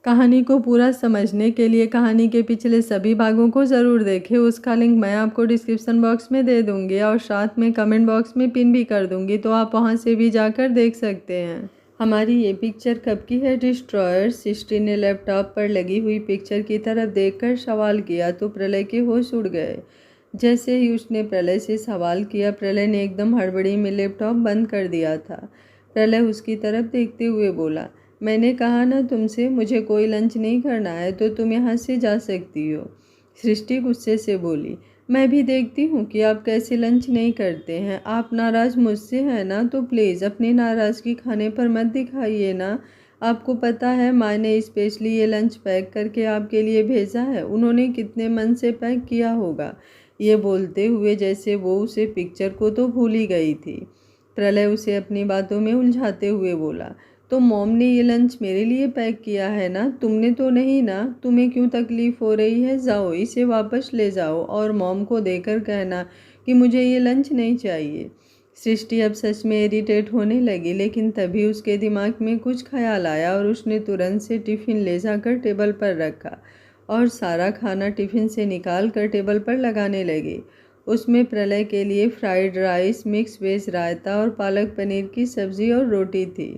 कहानी को पूरा समझने के लिए कहानी के पिछले सभी भागों को ज़रूर देखें। उसका लिंक मैं आपको डिस्क्रिप्शन बॉक्स में दे दूँगी और साथ में कमेंट बॉक्स में पिन भी कर दूँगी, तो आप वहाँ से भी जाकर देख सकते हैं। हमारी ये पिक्चर कब की है? डिस्ट्रॉयर। सृष्टि ने लैपटॉप पर लगी हुई पिक्चर की तरफ देखकर सवाल किया तो प्रलय के होश उड़ गए। जैसे ही उसने प्रलय से सवाल किया, प्रलय ने एकदम हड़बड़ी में लैपटॉप बंद कर दिया था। प्रलय उसकी तरफ देखते हुए बोला, मैंने कहा ना तुमसे, मुझे कोई लंच नहीं करना है तो तुम यहाँ से जा सकती हो। सृष्टि गुस्से से बोली, मैं भी देखती हूँ कि आप कैसे लंच नहीं करते हैं। आप नाराज़ मुझसे हैं ना, तो प्लीज़ अपनी नाराज़गी खाने पर मत दिखाइए ना। आपको पता है माँ ने स्पेशली ये लंच पैक करके आपके लिए भेजा है। उन्होंने कितने मन से पैक किया होगा। ये बोलते हुए जैसे वो उसे पिक्चर को तो भूल ही गई थी। प्रलय उसे अपनी बातों में उलझाते हुए बोला, तो मॉम ने ये लंच मेरे लिए पैक किया है ना, तुमने तो नहीं ना। तुम्हें क्यों तकलीफ़ हो रही है? जाओ इसे वापस ले जाओ और मॉम को देकर कहना कि मुझे ये लंच नहीं चाहिए। सृष्टि अब सच में इरिटेट होने लगी, लेकिन तभी उसके दिमाग में कुछ ख्याल आया और उसने तुरंत से टिफ़िन ले जाकर टेबल पर रखा और सारा खाना टिफ़िन से निकाल कर टेबल पर लगाने लगी। उसमें प्रलय के लिए फ्राइड राइस, मिक्स वेज रायता और पालक पनीर की सब्ज़ी और रोटी थी।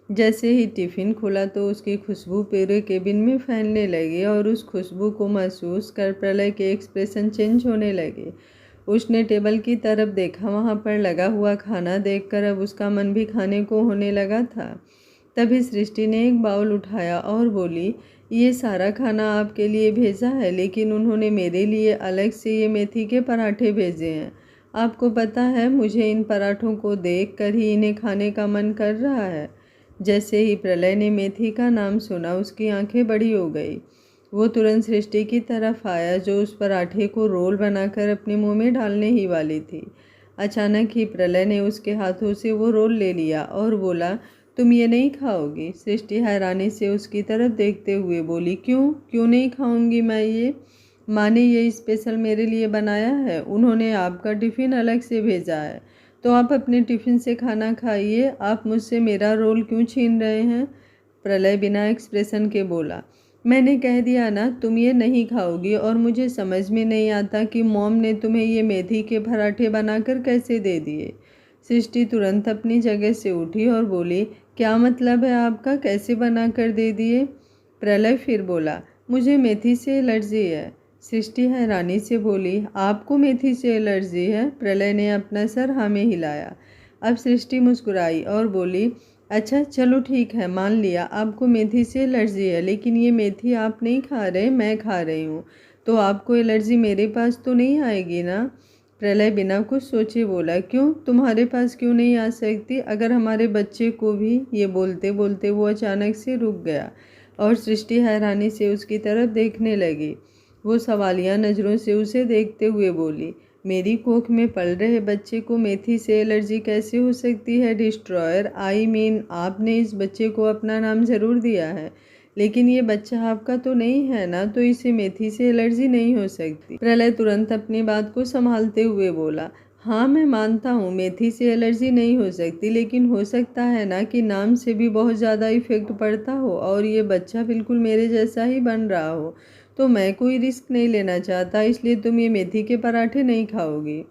जैसे ही टिफ़िन खुला तो उसकी खुशबू पूरे केबिन में फैलने लगी और उस खुशबू को महसूस कर प्रलय के एक्सप्रेशन चेंज होने लगे। उसने टेबल की तरफ देखा, वहाँ पर लगा हुआ खाना देखकर अब उसका मन भी खाने को होने लगा था। तभी सृष्टि ने एक बाउल उठाया और बोली, ये सारा खाना आपके लिए भेजा है, लेकिन उन्होंने मेरे लिए अलग से ये मेथी के पराठे भेजे हैं। आपको पता है, मुझे इन पराठों को देख कर ही इन्हें खाने का मन कर रहा है। जैसे ही प्रलय ने मेथी का नाम सुना, उसकी आंखें बड़ी हो गई। वो तुरंत सृष्टि की तरफ आया, जो उस पराठे को रोल बनाकर अपने मुंह में डालने ही वाली थी। अचानक ही प्रलय ने उसके हाथों से वो रोल ले लिया और बोला, तुम ये नहीं खाओगी? सृष्टि हैरानी से उसकी तरफ देखते हुए बोली, क्यों क्यों नहीं खाऊंगी मैं ये? माँ ने ये स्पेशल मेरे लिए बनाया है। उन्होंने आपका टिफ़िन अलग से भेजा है, तो आप अपने टिफ़िन से खाना खाइए। आप मुझसे मेरा रोल क्यों छीन रहे हैं? प्रलय बिना एक्सप्रेशन के बोला, मैंने कह दिया ना तुम ये नहीं खाओगी, और मुझे समझ में नहीं आता कि मॉम ने तुम्हें ये मेथी के पराठे बनाकर कैसे दे दिए। सृष्टि तुरंत अपनी जगह से उठी और बोली, क्या मतलब है आपका? कैसे बना कर दे दिए? प्रलय फिर बोला, मुझे मेथी से एलर्जी है। सृष्टि हैरानी से बोली, आपको मेथी से एलर्जी है? प्रलय ने अपना सर हाँ में हिलाया। अब सृष्टि मुस्कुराई और बोली, अच्छा चलो ठीक है, मान लिया आपको मेथी से एलर्जी है, लेकिन ये मेथी आप नहीं खा रहे, मैं खा रही हूँ, तो आपको एलर्जी मेरे पास तो नहीं आएगी ना? प्रलय बिना कुछ सोचे बोला, क्यों, तुम्हारे पास क्यों नहीं आ सकती? अगर हमारे बच्चे को भी। ये बोलते बोलते वो अचानक से रुक गया और सृष्टि हैरानी से उसकी तरफ देखने लगी। वो सवालिया नज़रों से उसे देखते हुए बोली, मेरी कोख में पल रहे बच्चे को मेथी से एलर्जी कैसे हो सकती है? डिस्ट्रॉयर, आई मीन आपने इस बच्चे को अपना नाम ज़रूर दिया है, लेकिन ये बच्चा आपका तो नहीं है ना, तो इसे मेथी से एलर्जी नहीं हो सकती। प्रलय तुरंत अपनी बात को संभालते हुए बोला, हाँ मैं मानता हूँ मेथी से एलर्जी नहीं हो सकती, लेकिन हो सकता है ना कि नाम से भी बहुत ज़्यादा इफेक्ट पड़ता हो और ये बच्चा बिल्कुल मेरे जैसा ही बन रहा हो। तो मैं कोई रिस्क नहीं लेना चाहता, इसलिए तुम ये मेथी के पराठे नहीं खाओगी।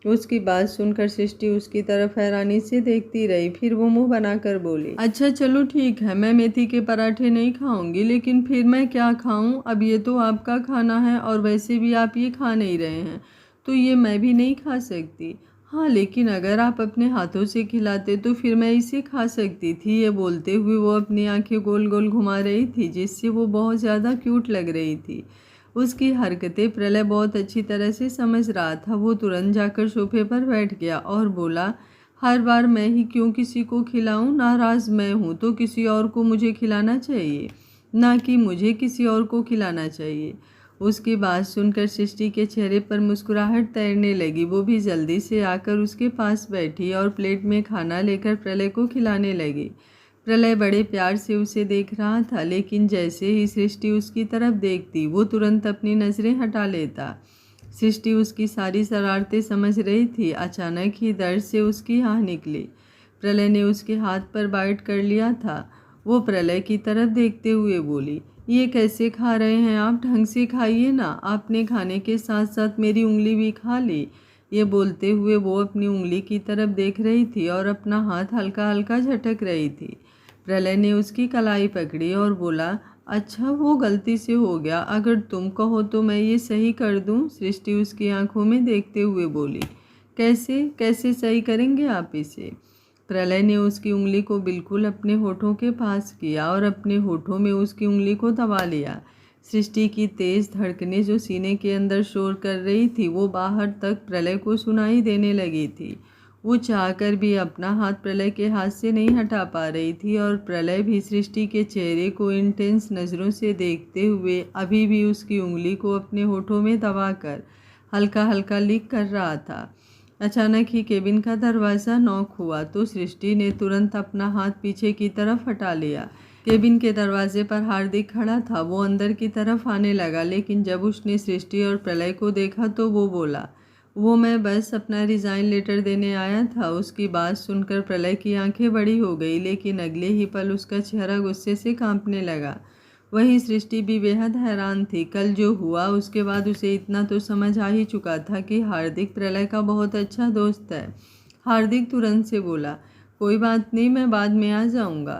उसकी बात सुनकर सृष्टि उसकी तरफ हैरानी से देखती रही, फिर वो मुंह बनाकर बोली, अच्छा चलो ठीक है, मैं मेथी के पराठे नहीं खाऊंगी, लेकिन फिर मैं क्या खाऊं? अब ये तो आपका खाना है और वैसे भी आप ये खा नहीं रहे हैं, तो ये मैं भी नहीं खा सकती। हाँ लेकिन अगर आप अपने हाथों से खिलाते तो फिर मैं इसे खा सकती थी। ये बोलते हुए वो अपनी आंखें गोल गोल घुमा रही थी, जिससे वो बहुत ज़्यादा क्यूट लग रही थी। उसकी हरकतें प्रलय बहुत अच्छी तरह से समझ रहा था। वो तुरंत जाकर सोफे पर बैठ गया और बोला, हर बार मैं ही क्यों किसी को खिलाऊं? नाराज़ मैं हूँ तो किसी और को मुझे खिलाना चाहिए, ना कि मुझे किसी और को खिलाना चाहिए। उसकी बात सुनकर सृष्टि के चेहरे पर मुस्कुराहट तैरने लगी। वो भी जल्दी से आकर उसके पास बैठी और प्लेट में खाना लेकर प्रलय को खिलाने लगी। प्रलय बड़े प्यार से उसे देख रहा था, लेकिन जैसे ही सृष्टि उसकी तरफ देखती वो तुरंत अपनी नज़रें हटा लेता। सृष्टि उसकी सारी शरारतें समझ रही थी। अचानक ही दर्द से उसकी आह निकली। प्रलय ने उसके हाथ पर बाइट कर लिया था। वो प्रलय की तरफ देखते हुए बोली, ये कैसे खा रहे हैं आप? ढंग से खाइए ना, आपने खाने के साथ साथ मेरी उंगली भी खा ली। ये बोलते हुए वो अपनी उंगली की तरफ देख रही थी और अपना हाथ हल्का हल्का झटक रही थी। प्रलय ने उसकी कलाई पकड़ी और बोला, अच्छा वो गलती से हो गया, अगर तुम कहो तो मैं ये सही कर दूं। सृष्टि उसकी आंखों में देखते हुए बोली, कैसे कैसे सही करेंगे आप इसे? प्रलय ने उसकी उंगली को बिल्कुल अपने होठों के पास किया और अपने होठों में उसकी उंगली को दबा लिया। सृष्टि की तेज धड़कनें जो सीने के अंदर शोर कर रही थी वो बाहर तक प्रलय को सुनाई देने लगी थी। वो चाहकर भी अपना हाथ प्रलय के हाथ से नहीं हटा पा रही थी और प्रलय भी सृष्टि के चेहरे को इंटेंस नज़रों से देखते हुए अभी भी उसकी उंगली को अपने होठों में दबाकर हल्का हल्का लिक कर रहा था। अचानक ही केबिन का दरवाज़ा नॉक हुआ तो सृष्टि ने तुरंत अपना हाथ पीछे की तरफ हटा लिया। केबिन के दरवाजे पर हार्दिक खड़ा था। वो अंदर की तरफ आने लगा, लेकिन जब उसने सृष्टि और प्रलय को देखा तो वो बोला, वो मैं बस अपना रिज़ाइन लेटर देने आया था। उसकी बात सुनकर प्रलय की आंखें बड़ी हो गई, लेकिन अगले ही पल उसका चेहरा गुस्से से कांपने लगा। वहीं सृष्टि भी बेहद हैरान थी। कल जो हुआ उसके बाद उसे इतना तो समझ आ ही चुका था कि हार्दिक प्रलय का बहुत अच्छा दोस्त है। हार्दिक तुरंत से बोला, कोई बात नहीं, मैं बाद में आ जाऊंगा।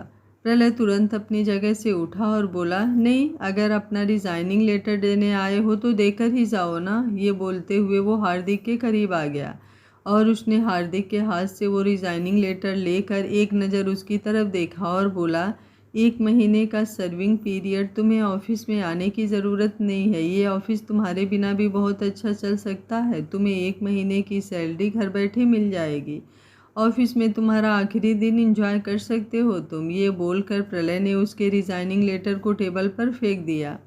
प्रलय तुरंत अपनी जगह से उठा और बोला, नहीं, अगर अपना रिज़ाइनिंग लेटर देने आए हो तो देकर ही जाओ ना। ये बोलते हुए वो हार्दिक के करीब आ गया और उसने हार्दिक के हाथ से वो रिज़ाइनिंग लेटर लेकर एक नज़र उसकी तरफ देखा और बोला, 1 महीने का सर्विंग पीरियड, तुम्हें ऑफिस में आने की ज़रूरत नहीं है। ये ऑफिस तुम्हारे बिना भी बहुत अच्छा चल सकता है। तुम्हें 1 महीने की सैलरी घर बैठे मिल जाएगी। ऑफिस में तुम्हारा आखिरी दिन एंजॉय कर सकते हो तुम। ये बोलकर प्रलय ने उसके रिज़ाइनिंग लेटर को टेबल पर फेंक दिया।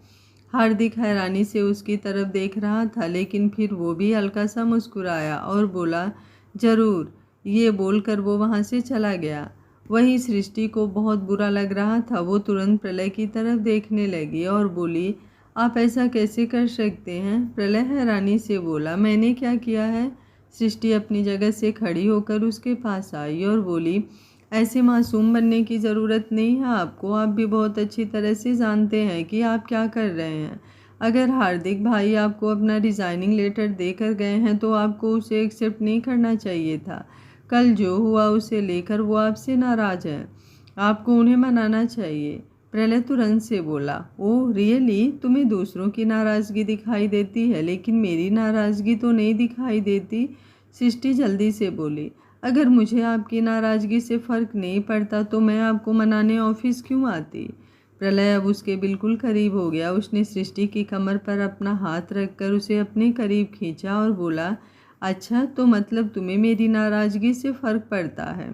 हार्दिक हैरानी से उसकी तरफ देख रहा था, लेकिन फिर वो भी हल्का सा मुस्कुराया और बोला, ज़रूर। ये बोलकर वो वहाँ से चला गया। वहीं सृष्टि को बहुत बुरा लग रहा था। वो तुरंत प्रलय की तरफ देखने लगी और बोली, आप ऐसा कैसे कर सकते हैं? प्रलय हैरानी से बोला, मैंने क्या किया है? सृष्टि अपनी जगह से खड़ी होकर उसके पास आई और बोली, ऐसे मासूम बनने की ज़रूरत नहीं है आपको। आप भी बहुत अच्छी तरह से जानते हैं कि आप क्या कर रहे हैं। अगर हार्दिक भाई आपको अपना रिज़ाइनिंग लेटर देकर गए हैं तो आपको उसे एक्सेप्ट नहीं करना चाहिए था। कल जो हुआ उसे लेकर वो आपसे नाराज़ हैं। आपको उन्हें मनाना चाहिए। प्रलय तुरंत से बोला, ओह रियली? तुम्हें दूसरों की नाराज़गी दिखाई देती है, लेकिन मेरी नाराज़गी तो नहीं दिखाई देती। सृष्टि जल्दी से बोली, अगर मुझे आपकी नाराज़गी से फ़र्क नहीं पड़ता तो मैं आपको मनाने ऑफिस क्यों आती? प्रलय अब उसके बिल्कुल करीब हो गया। उसने सृष्टि की कमर पर अपना हाथ रखकर उसे अपने करीब खींचा और बोला, अच्छा तो मतलब तुम्हें मेरी नाराज़गी से फ़र्क पड़ता है।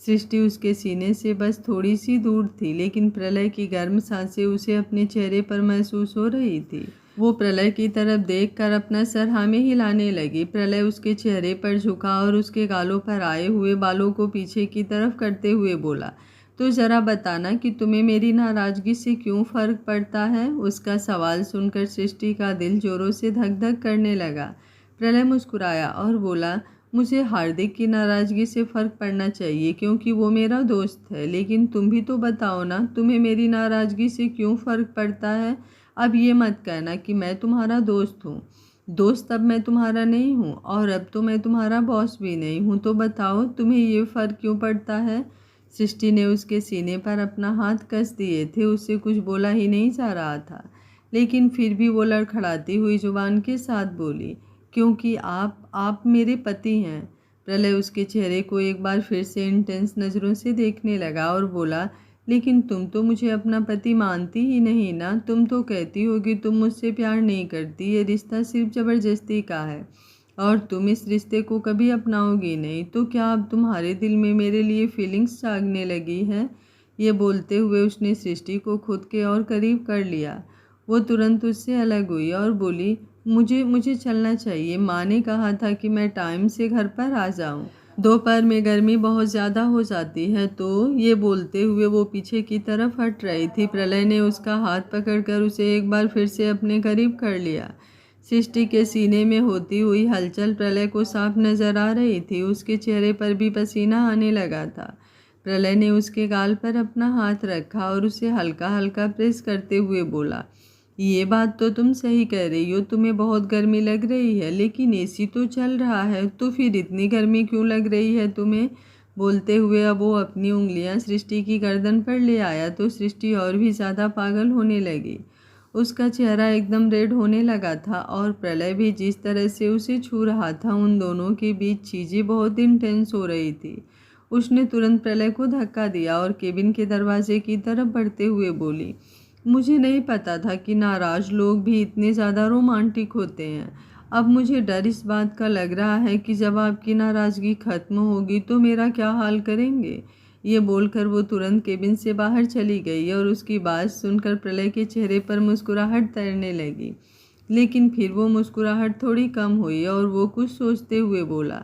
सृष्टि उसके सीने से बस थोड़ी सी दूर थी, लेकिन प्रलय की गर्म सांसें उसे अपने चेहरे पर महसूस हो रही थी। वो प्रलय की तरफ देखकर अपना सर हाँ में हिलाने लगी। प्रलय उसके चेहरे पर झुका और उसके गालों पर आए हुए बालों को पीछे की तरफ करते हुए बोला, तो ज़रा बताना कि तुम्हें मेरी नाराज़गी से क्यों फ़र्क पड़ता है? उसका सवाल सुनकर सृष्टि का दिल जोरों से धक धक करने लगा। प्रलय मुस्कुराया और बोला, मुझे हार्दिक की नाराज़गी से फ़र्क पड़ना चाहिए क्योंकि वो मेरा दोस्त है, लेकिन तुम भी तो बताओ ना, तुम्हें मेरी नाराज़गी से क्यों फ़र्क पड़ता है? अब ये मत कहना कि मैं तुम्हारा दोस्त हूँ। दोस्त अब मैं तुम्हारा नहीं हूँ और अब तो मैं तुम्हारा बॉस भी नहीं हूँ। तो बताओ तुम्हें ये फ़र्क क्यों पड़ता है? सृष्टि ने उसके सीने पर अपना हाथ कस दिए थे। उससे कुछ बोला ही नहीं जा रहा था, लेकिन फिर भी वो लड़खड़ाती हुई जुबान के साथ बोली, क्योंकि आप मेरे पति हैं। प्रलय उसके चेहरे को एक बार फिर से इंटेंस नज़रों से देखने लगा और बोला, लेकिन तुम तो मुझे अपना पति मानती ही नहीं ना। तुम तो कहती हो कि तुम मुझसे प्यार नहीं करती। ये रिश्ता सिर्फ ज़बरदस्ती का है और तुम इस रिश्ते को कभी अपनाओगी नहीं। तो क्या अब तुम्हारे दिल में मेरे लिए फीलिंग्स जागने लगी है? ये बोलते हुए उसने सृष्टि को खुद के और करीब कर लिया। वो तुरंत उससे अलग हुई और बोली, मुझे चलना चाहिए। माँ ने कहा था कि मैं टाइम से घर पर आ जाऊँ। दोपहर में गर्मी बहुत ज़्यादा हो जाती है। तो ये बोलते हुए वो पीछे की तरफ हट रही थी। प्रलय ने उसका हाथ पकड़कर उसे एक बार फिर से अपने करीब कर लिया। सृष्टि के सीने में होती हुई हलचल प्रलय को साफ नजर आ रही थी। उसके चेहरे पर भी पसीना आने लगा था। प्रलय ने उसके गाल पर अपना हाथ रखा और उसे हल्का हल्का प्रेस करते हुए बोला, ये बात तो तुम सही कह रही हो, तुम्हें बहुत गर्मी लग रही है, लेकिन एसी तो चल रहा है, तो फिर इतनी गर्मी क्यों लग रही है तुम्हें। बोलते हुए अब वो अपनी उंगलियां सृष्टि की गर्दन पर ले आया तो सृष्टि और भी ज़्यादा पागल होने लगी। उसका चेहरा एकदम रेड होने लगा था और प्रलय भी जिस तरह से उसे छू रहा था, उन दोनों के बीच चीज़ें बहुत इंटेंस हो रही थी। उसने तुरंत प्रलय को धक्का दिया और केबिन के दरवाजे की तरफ बढ़ते हुए बोली, मुझे नहीं पता था कि नाराज़ लोग भी इतने ज़्यादा रोमांटिक होते हैं। अब मुझे डर इस बात का लग रहा है कि जब आपकी नाराज़गी ख़त्म होगी तो मेरा क्या हाल करेंगे। ये बोलकर वो तुरंत केबिन से बाहर चली गई और उसकी बात सुनकर प्रलय के चेहरे पर मुस्कुराहट तैरने लगी। लेकिन फिर वो मुस्कुराहट थोड़ी कम हुई और वो कुछ सोचते हुए बोला,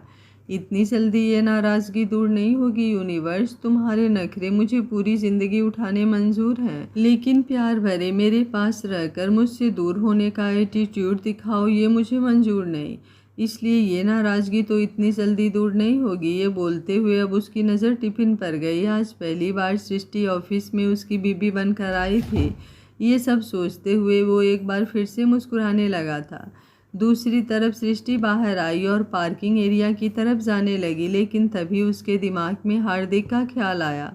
इतनी जल्दी ये नाराज़गी दूर नहीं होगी यूनिवर्स, तुम्हारे नखरे मुझे पूरी ज़िंदगी उठाने मंजूर हैं, लेकिन प्यार भरे मेरे पास रहकर मुझसे दूर होने का एटीट्यूड दिखाओ, ये मुझे मंजूर नहीं। इसलिए ये नाराज़गी तो इतनी जल्दी दूर नहीं होगी। ये बोलते हुए अब उसकी नज़र टिफ़िन पर गई। आज पहली बार सृष्टि ऑफिस में उसकी बीबी बनकर आई थी। ये सब सोचते हुए वो एक बार फिर से मुस्कुराने लगा था। दूसरी तरफ सृष्टि बाहर आई और पार्किंग एरिया की तरफ जाने लगी, लेकिन तभी उसके दिमाग में हार्दिक का ख्याल आया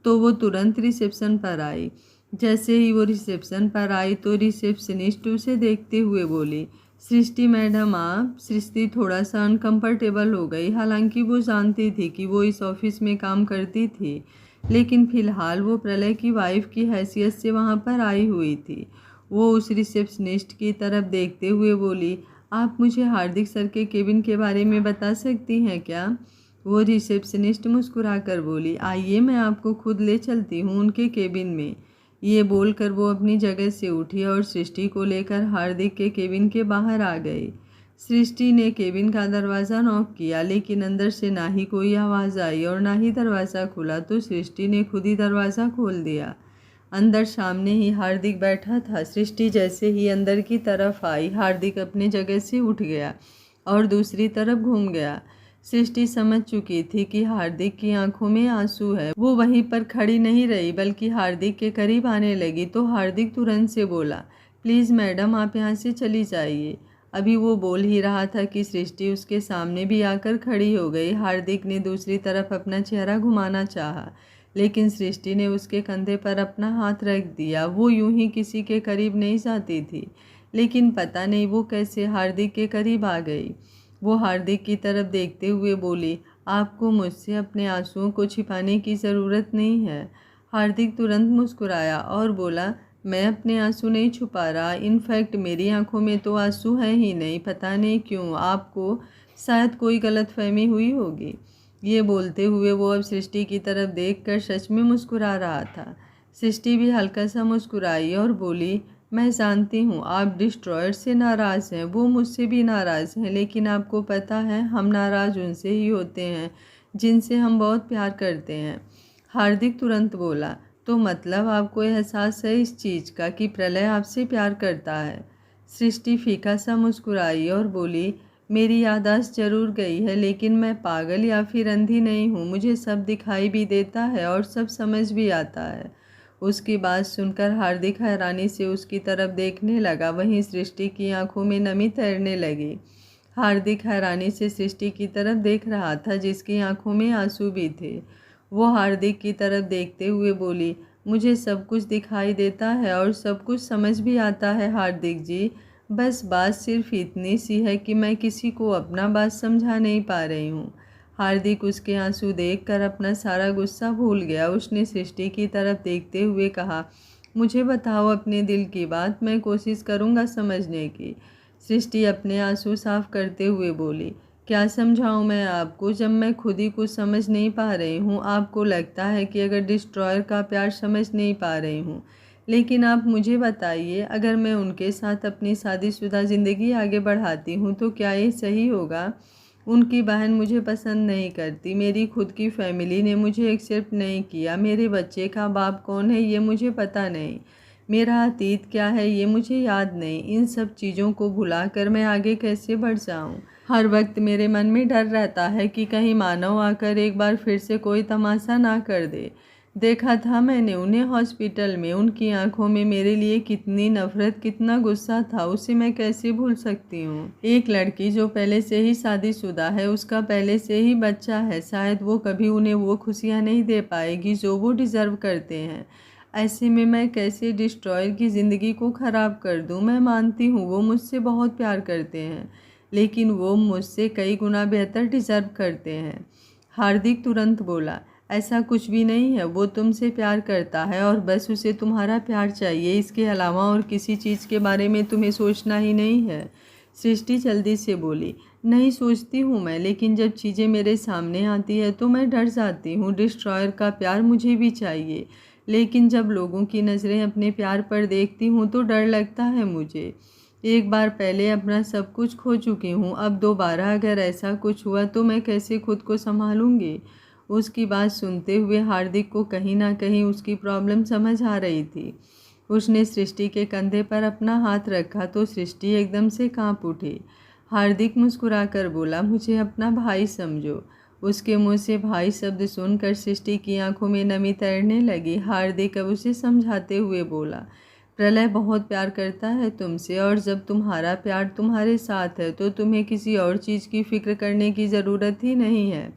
तो वो तुरंत रिसेप्शन पर आई। जैसे ही वो रिसेप्शन पर आई तो रिसेप्शनिस्ट उसे देखते हुए बोली, सृष्टि मैडम आप। सृष्टि थोड़ा सा अनकंफर्टेबल हो गई। हालांकि वो जानती थी कि वो इस ऑफिस में काम करती थी, लेकिन फिलहाल वो प्रलय की वाइफ की हैसियत से वहाँ पर आई हुई थी। वो उस रिसेप्शनिस्ट की तरफ देखते हुए बोली, आप मुझे हार्दिक सर के केबिन के बारे में बता सकती हैं क्या। वो रिसेप्शनिस्ट मुस्कुराकर बोली, आइए मैं आपको खुद ले चलती हूँ उनके केबिन में। ये बोलकर वो अपनी जगह से उठी और सृष्टि को लेकर हार्दिक के केबिन के बाहर आ गई। सृष्टि ने केबिन का दरवाज़ा नॉक किया, लेकिन अंदर से ना ही कोई आवाज़ आई और ना ही दरवाज़ा खुला, तो सृष्टि ने खुद ही दरवाज़ा खोल दिया। अंदर सामने ही हार्दिक बैठा था। सृष्टि जैसे ही अंदर की तरफ आई, हार्दिक अपने जगह से उठ गया और दूसरी तरफ घूम गया। सृष्टि समझ चुकी थी कि हार्दिक की आंखों में आंसू है। वो वहीं पर खड़ी नहीं रही बल्कि हार्दिक के करीब आने लगी तो हार्दिक तुरंत से बोला, प्लीज़ मैडम आप यहाँ से चली जाइए। अभी वो बोल ही रहा था कि सृष्टि उसके सामने भी आकर खड़ी हो गई। हार्दिक ने दूसरी तरफ अपना चेहरा घुमाना चाहा, लेकिन सृष्टि ने उसके कंधे पर अपना हाथ रख दिया। वो यूं ही किसी के करीब नहीं जाती थी, लेकिन पता नहीं वो कैसे हार्दिक के करीब आ गई। वो हार्दिक की तरफ देखते हुए बोली, आपको मुझसे अपने आंसुओं को छिपाने की ज़रूरत नहीं है। हार्दिक तुरंत मुस्कुराया और बोला, मैं अपने आंसू नहीं छुपा रहा। इनफैक्ट मेरी आंखों में तो आंसू हैं ही नहीं। पता नहीं क्यों आपको शायद कोई गलतफहमी हुई होगी। ये बोलते हुए वो अब सृष्टि की तरफ देखकर सच में मुस्कुरा रहा था। सृष्टि भी हल्का सा मुस्कुराई और बोली, मैं जानती हूँ आप डिस्ट्रॉयर से नाराज़ हैं, वो मुझसे भी नाराज़ हैं, लेकिन आपको पता है हम नाराज़ उनसे ही होते हैं जिनसे हम बहुत प्यार करते हैं। हार्दिक तुरंत बोला, तो मतलब आपको एहसास है इस चीज़ का कि प्रलय आपसे प्यार करता है। सृष्टि फीका सा मुस्कुराई और बोली, मेरी याददाश्त जरूर गई है, लेकिन मैं पागल या फिर अंधी नहीं हूँ। मुझे सब दिखाई भी देता है और सब समझ भी आता है। उसकी बात सुनकर हार्दिक हैरानी से उसकी तरफ देखने लगा। वहीं सृष्टि की आंखों में नमी तैरने लगी। हार्दिक हैरानी से सृष्टि की तरफ देख रहा था जिसकी आंखों में आंसू भी थे। वो हार्दिक की तरफ देखते हुए बोली, मुझे सब कुछ दिखाई देता है और सब कुछ समझ भी आता है हार्दिक जी। बस बात सिर्फ इतनी सी है कि मैं किसी को अपना बात समझा नहीं पा रही हूँ। हार्दिक उसके आंसू देखकर अपना सारा गुस्सा भूल गया। उसने सृष्टि की तरफ देखते हुए कहा, मुझे बताओ अपने दिल की बात, मैं कोशिश करूँगा समझने की। सृष्टि अपने आंसू साफ करते हुए बोली, क्या समझाऊं मैं आपको जब मैं खुद ही कुछ समझ नहीं पा रही हूँ। आपको लगता है कि अगर डिस्ट्रॉयर का प्यार समझ नहीं पा रही हूँ, लेकिन आप मुझे बताइए, अगर मैं उनके साथ अपनी शादीशुदा ज़िंदगी आगे बढ़ाती हूँ तो क्या ये सही होगा। उनकी बहन मुझे पसंद नहीं करती, मेरी खुद की फैमिली ने मुझे एक्सेप्ट नहीं किया, मेरे बच्चे का बाप कौन है ये मुझे पता नहीं, मेरा अतीत क्या है ये मुझे याद नहीं। इन सब चीज़ों को भुलाकर मैं आगे कैसे बढ़ जाऊँ। हर वक्त मेरे मन में डर रहता है कि कहीं मानव आकर एक बार फिर से कोई तमाशा ना कर दे। देखा था मैंने उन्हें हॉस्पिटल में, उनकी आंखों में मेरे लिए कितनी नफरत, कितना गुस्सा था, उसे मैं कैसे भूल सकती हूँ। एक लड़की जो पहले से ही शादीशुदा है, उसका पहले से ही बच्चा है, शायद वो कभी उन्हें वो खुशियाँ नहीं दे पाएगी जो वो डिज़र्व करते हैं। ऐसे में मैं कैसे डिस्ट्रॉयर की ज़िंदगी को ख़राब कर दूँ। मैं मानती हूँ वो मुझसे बहुत प्यार करते हैं, लेकिन वो मुझसे कई गुना बेहतर डिज़र्व करते हैं। हार्दिक तुरंत बोला, ऐसा कुछ भी नहीं है, वो तुमसे प्यार करता है और बस उसे तुम्हारा प्यार चाहिए। इसके अलावा और किसी चीज़ के बारे में तुम्हें सोचना ही नहीं है। सृष्टि जल्दी से बोली, नहीं सोचती हूँ मैं, लेकिन जब चीज़ें मेरे सामने आती है तो मैं डर जाती हूँ। डिस्ट्रॉयर का प्यार मुझे भी चाहिए, लेकिन जब लोगों की नज़रें अपने प्यार पर देखती हूँ तो डर लगता है मुझे। एक बार पहले अपना सब कुछ खो चुकी हूँ, अब दोबारा अगर ऐसा कुछ हुआ तो मैं कैसे खुद को संभालूंगी। उसकी बात सुनते हुए हार्दिक को कहीं ना कहीं उसकी प्रॉब्लम समझ आ रही थी। उसने सृष्टि के कंधे पर अपना हाथ रखा तो सृष्टि एकदम से कांप उठी। हार्दिक मुस्कुराकर बोला, मुझे अपना भाई समझो। उसके मुंह से भाई शब्द सुनकर सृष्टि की आंखों में नमी तैरने लगी। हार्दिक अब उसे समझाते हुए बोला, प्रलय बहुत प्यार करता है तुमसे, और जब तुम्हारा प्यार तुम्हारे साथ है तो तुम्हें किसी और चीज़ की फिक्र करने की ज़रूरत ही नहीं है।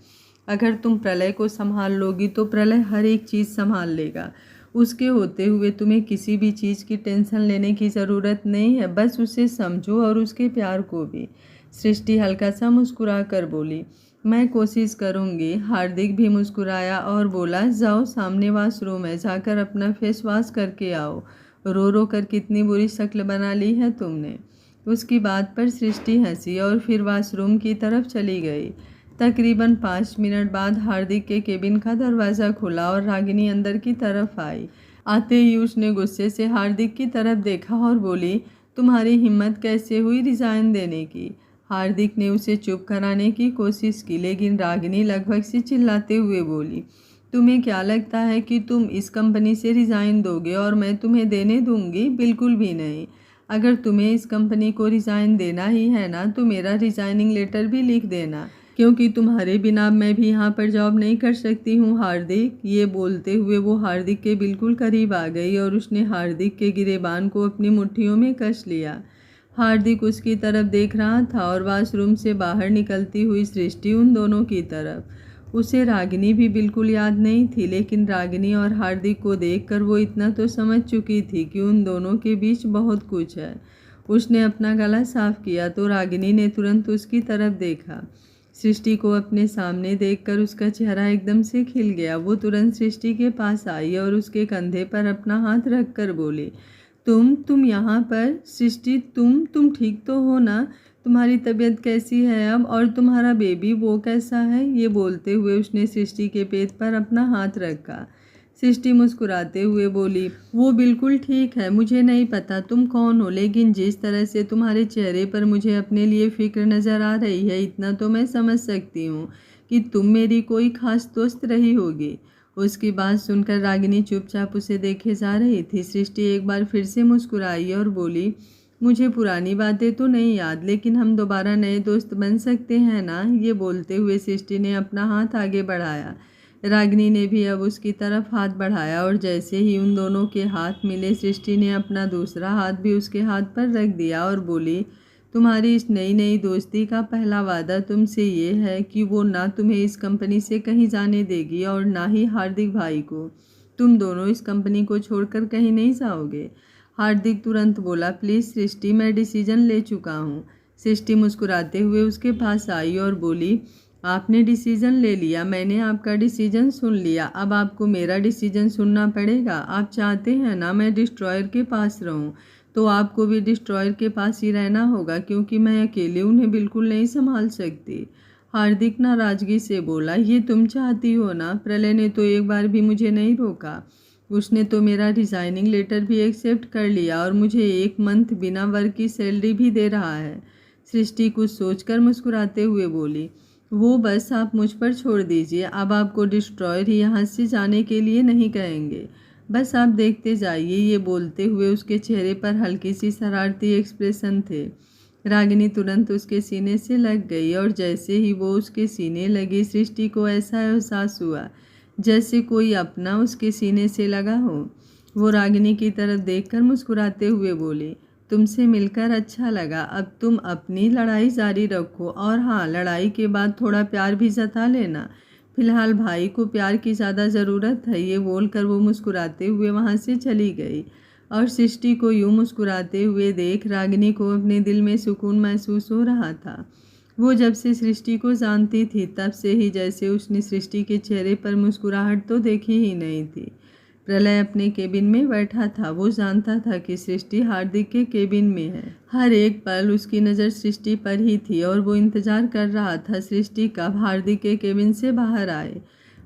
अगर तुम प्रलय को संभाल लोगी तो प्रलय हर एक चीज़ संभाल लेगा। उसके होते हुए तुम्हें किसी भी चीज़ की टेंशन लेने की ज़रूरत नहीं है। बस उसे समझो और उसके प्यार को भी। सृष्टि हल्का सा मुस्कुरा कर बोली, मैं कोशिश करूँगी। हार्दिक भी मुस्कुराया और बोला, जाओ सामने वॉशरूम है, जाकर अपना फेस वॉश करके आओ। रो रो कर कितनी बुरी शक्ल बना ली है तुमने। उसकी बात पर सृष्टि हंसी और फिर वॉशरूम की तरफ चली गई। तकरीबन 5 मिनट बाद हार्दिक के केबिन का दरवाज़ा खुला और रागिनी अंदर की तरफ आई। आते ही उसने गुस्से से हार्दिक की तरफ देखा और बोली, तुम्हारी हिम्मत कैसे हुई रिज़ाइन देने की। हार्दिक ने उसे चुप कराने की कोशिश की, लेकिन रागिनी लगभग से चिल्लाते हुए बोली, तुम्हें क्या लगता है कि तुम इस कंपनी से रिज़ाइन दोगे और मैं तुम्हें देने दूंगी? बिल्कुल भी नहीं। अगर तुम्हें इस कंपनी को रिज़ाइन देना ही है ना, तो मेरा रिज़ाइनिंग लेटर भी लिख देना, क्योंकि तुम्हारे बिना मैं भी यहाँ पर जॉब नहीं कर सकती हूँ हार्दिक। ये बोलते हुए वो हार्दिक के बिल्कुल करीब आ गई और उसने हार्दिक के गिरेबान को अपनी मुट्ठियों में कस लिया। हार्दिक उसकी तरफ देख रहा था और वॉशरूम से बाहर निकलती हुई सृष्टि उन दोनों की तरफ। उसे रागिनी भी बिल्कुल याद नहीं थी, लेकिन रागिनी और हार्दिक को देखकर वो इतना तो समझ चुकी थी कि उन दोनों के बीच बहुत कुछ है। उसने अपना गला साफ किया तो रागिनी ने तुरंत उसकी तरफ देखा। सृष्टि को अपने सामने देखकर उसका चेहरा एकदम से खिल गया। वो तुरंत सृष्टि के पास आई और उसके कंधे पर अपना हाथ रखकर बोली, तुम यहाँ पर? सृष्टि, तुम ठीक तो हो ना? तुम्हारी तबीयत कैसी है अब, और तुम्हारा बेबी वो कैसा है? ये बोलते हुए उसने सृष्टि के पेट पर अपना हाथ रखा। सृष्टि मुस्कुराते हुए बोली, वो बिल्कुल ठीक है। मुझे नहीं पता तुम कौन हो, लेकिन जिस तरह से तुम्हारे चेहरे पर मुझे अपने लिए फ़िक्र नज़र आ रही है, इतना तो मैं समझ सकती हूँ कि तुम मेरी कोई ख़ास दोस्त रही होगी। उसकी बात सुनकर रागिनी चुपचाप उसे देखे जा रही थी। सृष्टि एक बार फिर से मुस्कुराई और बोली, मुझे पुरानी बातें तो नहीं याद, लेकिन हम दोबारा नए दोस्त बन सकते हैं ना? ये बोलते हुए सृष्टि ने अपना हाथ आगे बढ़ाया। रागिनी ने भी अब उसकी तरफ हाथ बढ़ाया और जैसे ही उन दोनों के हाथ मिले, सृष्टि ने अपना दूसरा हाथ भी उसके हाथ पर रख दिया और बोली, तुम्हारी इस नई नई दोस्ती का पहला वादा तुमसे ये है कि वो ना तुम्हें इस कंपनी से कहीं जाने देगी और ना ही हार्दिक भाई को। तुम दोनों इस कंपनी को छोड़कर कहीं नहीं जाओगे। हार्दिक तुरंत बोला, प्लीज़ सृष्टि, मैं डिसीजन ले चुका हूँ। सृष्टि मुस्कुराते हुए उसके पास आई और बोली, आपने डिसीजन ले लिया, मैंने आपका डिसीजन सुन लिया, अब आपको मेरा डिसीजन सुनना पड़ेगा। आप चाहते हैं ना मैं डिस्ट्रॉयर के पास रहूं, तो आपको भी डिस्ट्रॉयर के पास ही रहना होगा, क्योंकि मैं अकेले उन्हें बिल्कुल नहीं संभाल सकती। हार्दिक नाराज़गी से बोला, ये तुम चाहती हो ना? प्रलय ने तो एक बार भी मुझे नहीं रोका। उसने तो मेरा रिज़ाइनिंग लेटर भी एक्सेप्ट कर लिया और मुझे 1 मंथ बिना वर्क की सैलरी भी दे रहा है। सृष्टि कुछ सोचकर मुस्कुराते हुए बोली, वो बस आप मुझ पर छोड़ दीजिए। अब आपको डिस्ट्रॉयर ही यहाँ से जाने के लिए नहीं कहेंगे, बस आप देखते जाइए। ये बोलते हुए उसके चेहरे पर हल्की सी शरारती एक्सप्रेशन थे। रागिनी तुरंत उसके सीने से लग गई और जैसे ही वो उसके सीने लगी, सृष्टि को ऐसा एहसास हुआ जैसे कोई अपना उसके सीने से लगा हो। वो रागिनी की तरफ देखकर मुस्कुराते हुए बोली, तुमसे मिलकर अच्छा लगा। अब तुम अपनी लड़ाई जारी रखो और हाँ, लड़ाई के बाद थोड़ा प्यार भी जता लेना। फिलहाल भाई को प्यार की ज़्यादा ज़रूरत है। ये बोलकर वो मुस्कुराते हुए वहाँ से चली गई और सृष्टि को यूं मुस्कुराते हुए देख रागिनी को अपने दिल में सुकून महसूस हो रहा था। वो जब से सृष्टि को जानती थी तब से ही जैसे उसने सृष्टि के चेहरे पर मुस्कुराहट तो देखी ही नहीं थी। प्रलय अपने केबिन में बैठा था। वो जानता था कि सृष्टि हार्दिक के केबिन में है। हर एक पल उसकी नज़र सृष्टि पर ही थी और वो इंतज़ार कर रहा था सृष्टि कब हार्दिक के केबिन से बाहर आए।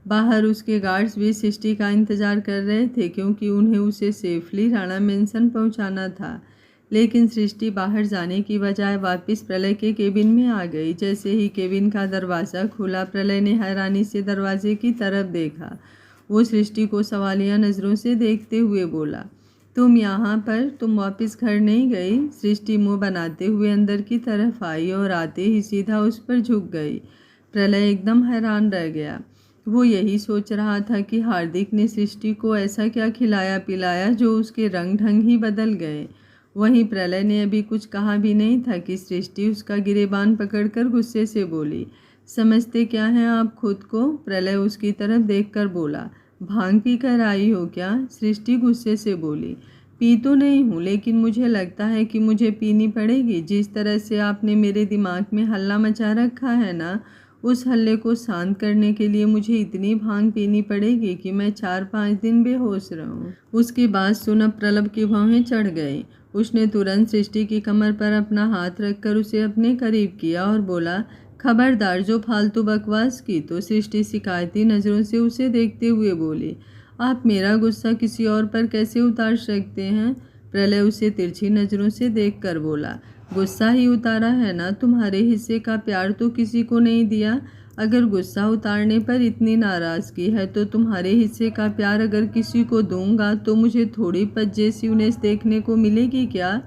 बाहर उसके गार्ड्स भी सृष्टि का इंतज़ार कर रहे थे क्योंकि उन्हें उसे सेफली राणा मेंशन पहुंचाना था। लेकिन सृष्टि बाहर जाने की बजाय वापस प्रलय के केबिन में आ गई। जैसे ही केबिन का दरवाज़ा खुला, प्रलय ने हैरानी से दरवाजे की तरफ देखा। वो सृष्टि को सवालिया नज़रों से देखते हुए बोला, तुम यहाँ पर, तुम वापस घर नहीं गई? सृष्टि मुँह बनाते हुए अंदर की तरफ आई और आते ही सीधा उस पर झुक गई। प्रलय एकदम हैरान रह गया। वो यही सोच रहा था कि हार्दिक ने सृष्टि को ऐसा क्या खिलाया पिलाया जो उसके रंग ढंग ही बदल गए। वहीं प्रलय ने अभी कुछ कहा भी नहीं था कि सृष्टि उसका गिरेबान पकड़कर गुस्से से बोली, समझते क्या हैं आप खुद को? प्रलय उसकी तरफ देखकर बोला, भांग पी कर आई हो क्या? सृष्टि गुस्से से बोली, पी तो नहीं हूँ, लेकिन मुझे लगता है कि मुझे पीनी पड़ेगी। जिस तरह से आपने मेरे दिमाग में हल्ला मचा रखा है ना, उस हल्ले को शांत करने के लिए मुझे इतनी भांग पीनी पड़ेगी कि मैं 4-5 दिन बेहोश रहूं। उसकी बात सुन अब प्रलभ की भौहें चढ़ गई। उसने तुरंत सृष्टि की कमर पर अपना हाथ रखकर उसे अपने करीब किया और बोला, खबरदार जो फालतू बकवास की। तो सृष्टि शिकायती नज़रों से उसे देखते हुए बोली, आप मेरा गुस्सा किसी और पर कैसे उतार सकते हैं? प्रलय उसे तिरछी नज़रों से देखकर बोला, गुस्सा ही उतारा है ना? तुम्हारे हिस्से का प्यार तो किसी को नहीं दिया। अगर गुस्सा उतारने पर इतनी नाराज़गी है तो तुम्हारे हिस्से का प्यार अगर किसी को दूंगा तो मुझे थोड़ी पजेसिवनेस देखने को मिलेगी क्या?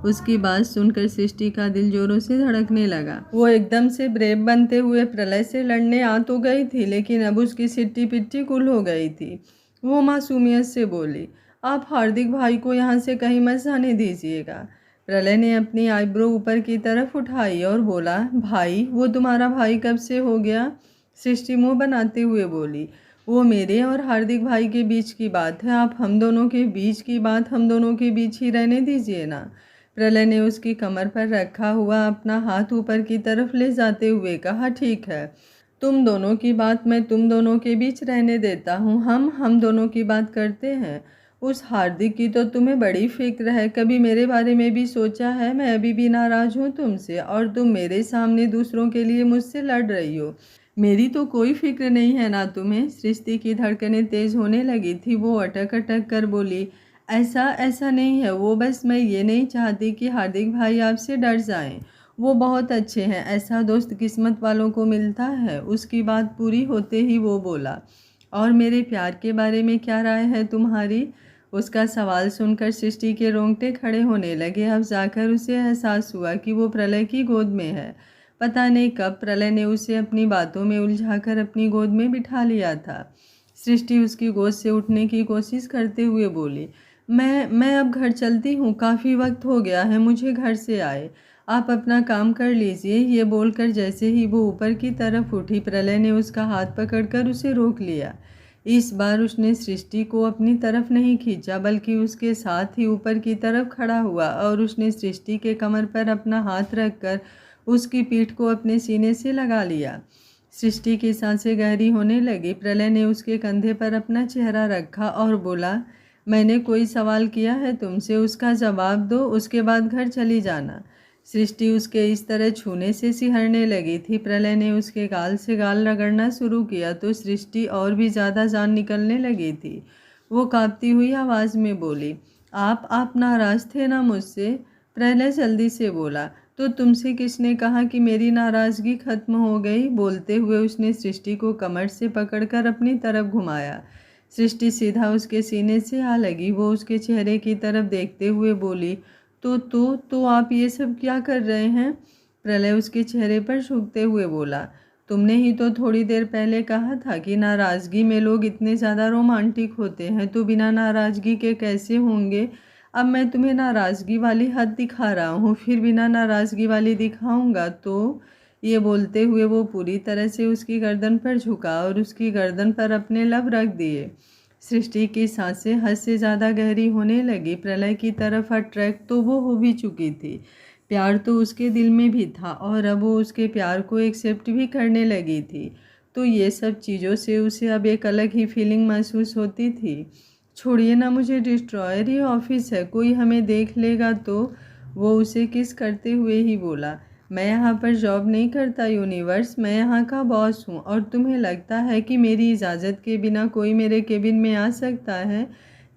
उसकी बात सुनकर सृष्टि का दिल जोरों से धड़कने लगा। वो एकदम से ब्रेव बनते हुए प्रलय से लड़ने आ तो गई थी, लेकिन अब उसकी सिट्टी पिट्टी गुल हो गई थी। वो मासूमियत से बोली, आप हार्दिक भाई को यहाँ से कहीं मत जाने दीजिएगा। प्रलय ने अपनी आईब्रो ऊपर की तरफ उठाई और बोला, भाई? वो तुम्हारा भाई कब से हो गया? सृष्टि मुँह बनाते हुए बोली, वो मेरे और हार्दिक भाई के बीच की बात है। आप हम दोनों के बीच की बात हम दोनों के बीच ही रहने दीजिए ना। प्रलय ने उसकी कमर पर रखा हुआ अपना हाथ ऊपर की तरफ ले जाते हुए कहा, ठीक है, तुम दोनों की बात मैं तुम दोनों के बीच रहने देता हूँ। हम दोनों की बात करते हैं। उस हार्दिक की तो तुम्हें बड़ी फिक्र है। कभी मेरे बारे में भी सोचा है? मैं अभी भी नाराज़ हूँ तुमसे और तुम मेरे सामने दूसरों के लिए मुझसे लड़ रही हो। मेरी तो कोई फिक्र नहीं है ना तुम्हें? सृष्टि की धड़कनें तेज़ होने लगी थी। वो अटक अटक कर बोली, ऐसा नहीं है। वो बस मैं ये नहीं चाहती कि हार्दिक भाई आपसे डर जाएं। वो बहुत अच्छे हैं। ऐसा दोस्त किस्मत वालों को मिलता है। उसकी बात पूरी होते ही वो बोला, और मेरे प्यार के बारे में क्या राय है तुम्हारी? उसका सवाल सुनकर सृष्टि के रोंगटे खड़े होने लगे। अब जाकर उसे एहसास हुआ कि वो प्रलय की गोद में है। पता नहीं कब प्रलय ने उसे अपनी बातों में उलझाकर अपनी गोद में बिठा लिया था। सृष्टि उसकी गोद से उठने की कोशिश करते हुए बोली, मैं अब घर चलती हूँ। काफ़ी वक्त हो गया है मुझे घर से आए। आप अपना काम कर लीजिए। ये बोलकर जैसे ही वो ऊपर की तरफ उठी, प्रलय ने उसका हाथ पकड़कर उसे रोक लिया। इस बार उसने सृष्टि को अपनी तरफ नहीं खींचा, बल्कि उसके साथ ही ऊपर की तरफ खड़ा हुआ और उसने सृष्टि के कमर पर अपना हाथ रखकर उसकी पीठ को अपने सीने से लगा लिया। सृष्टि की सांसें गहरी होने लगी। प्रलय ने उसके कंधे पर अपना चेहरा रखा और बोला, मैंने कोई सवाल किया है तुमसे? उसका जवाब दो, उसके बाद घर चली जाना। सृष्टि उसके इस तरह छूने से सिहरने लगी थी। प्रलय ने उसके गाल से गाल रगड़ना शुरू किया तो सृष्टि और भी ज़्यादा जान निकलने लगी थी। वो कांपती हुई आवाज़ में बोली, आप नाराज़ थे ना मुझसे? प्रलय जल्दी से बोला, तो तुमसे किसने कहा कि मेरी नाराज़गी खत्म हो गई? बोलते हुए उसने सृष्टि को कमर से पकड़कर अपनी तरफ घुमाया। सृष्टि सीधा उसके सीने से आ लगी। वो उसके चेहरे की तरफ देखते हुए बोली, तो आप ये सब क्या कर रहे हैं? प्रलय उसके चेहरे पर सूखते हुए बोला। तुमने ही तो थोड़ी देर पहले कहा था कि नाराज़गी में लोग इतने ज़्यादा रोमांटिक होते हैं, तो बिना नाराज़गी के कैसे होंगे? अब मैं तुम्हें नाराज़गी वाली हद दिखा रहा हूँ, फिर बिना नाराज़गी वाली दिखाऊंगा तो। ये बोलते हुए वो पूरी तरह से उसकी गर्दन पर झुका और उसकी गर्दन पर अपने लब रख दिए। सृष्टि की सांसें हद से ज़्यादा गहरी होने लगी। प्रलय की तरफ अट्रैक्ट तो वो हो भी चुकी थी, प्यार तो उसके दिल में भी था और अब वो उसके प्यार को एक्सेप्ट भी करने लगी थी। तो ये सब चीज़ों से उसे अब एक अलग ही फीलिंग महसूस होती थी। छोड़िए ना मुझे डिस्ट्रॉयर, ये ऑफिस है, कोई हमें देख लेगा तो। वो उसे किस करते हुए ही बोला। मैं यहाँ पर जॉब नहीं करता यूनिवर्स, मैं यहाँ का बॉस हूँ और तुम्हें लगता है कि मेरी इजाज़त के बिना कोई मेरे केबिन में आ सकता है?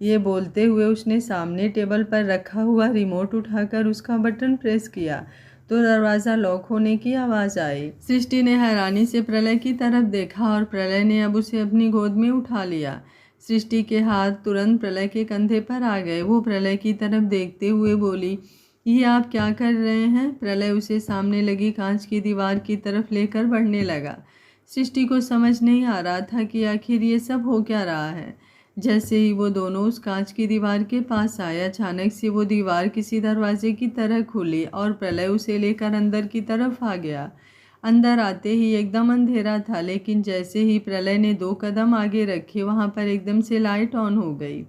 ये बोलते हुए उसने सामने टेबल पर रखा हुआ रिमोट उठाकर उसका बटन प्रेस किया तो दरवाज़ा लॉक होने की आवाज़ आई। सृष्टि ने हैरानी से प्रलय की तरफ देखा और प्रलय ने अब उसे अपनी गोद में उठा लिया। सृष्टि के हाथ तुरंत प्रलय के कंधे पर आ गए। वो प्रलय की तरफ देखते हुए बोली, ये आप क्या कर रहे हैं? प्रलय उसे सामने लगी कांच की दीवार की तरफ लेकर बढ़ने लगा। सृष्टि को समझ नहीं आ रहा था कि आखिर ये सब हो क्या रहा है। जैसे ही वो दोनों उस कांच की दीवार के पास आए, अचानक से वो दीवार किसी दरवाजे की तरह खुली और प्रलय उसे लेकर अंदर की तरफ आ गया। अंदर आते ही एकदम अंधेरा था, लेकिन जैसे ही प्रलय ने 2 कदम आगे रखे, वहाँ पर एकदम से लाइट ऑन हो गई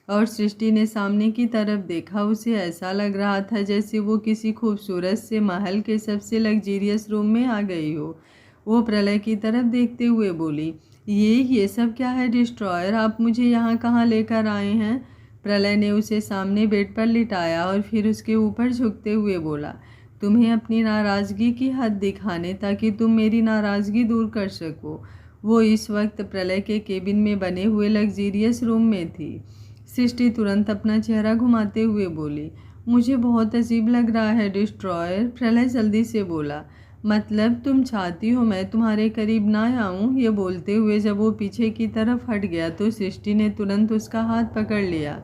और सृष्टि ने सामने की तरफ देखा। उसे ऐसा लग रहा था जैसे वो किसी खूबसूरत से महल के सबसे लग्जीरियस रूम में आ गई हो। वो प्रलय की तरफ देखते हुए बोली, ये सब क्या है डिस्ट्रॉयर? आप मुझे यहाँ कहाँ लेकर आए हैं? प्रलय ने उसे सामने बेड पर लिटाया और फिर उसके ऊपर झुकते हुए बोला, तुम्हें अपनी नाराज़गी की हद दिखाने ताकि तुम मेरी नाराज़गी दूर कर सको। वो इस वक्त प्रलय के केबिन में बने हुए लग्जीरियस रूम में थी। सृष्टि तुरंत अपना चेहरा घुमाते हुए बोली, मुझे बहुत अजीब लग रहा है डिस्ट्रॉयर। प्रलय जल्दी से बोला, मतलब तुम चाहती हो मैं तुम्हारे करीब ना आऊं? ये बोलते हुए जब वो पीछे की तरफ हट गया तो सृष्टि ने तुरंत उसका हाथ पकड़ लिया।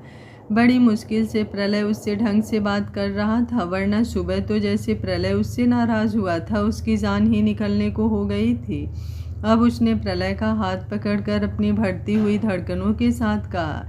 बड़ी मुश्किल से प्रलय उससे ढंग से बात कर रहा था, वरना सुबह तो जैसे प्रलय उससे नाराज़ हुआ था, उसकी जान ही निकलने को हो गई थी। अब उसने प्रलय का हाथ पकड़कर अपनी बढ़ती हुई धड़कनों के साथ कहा,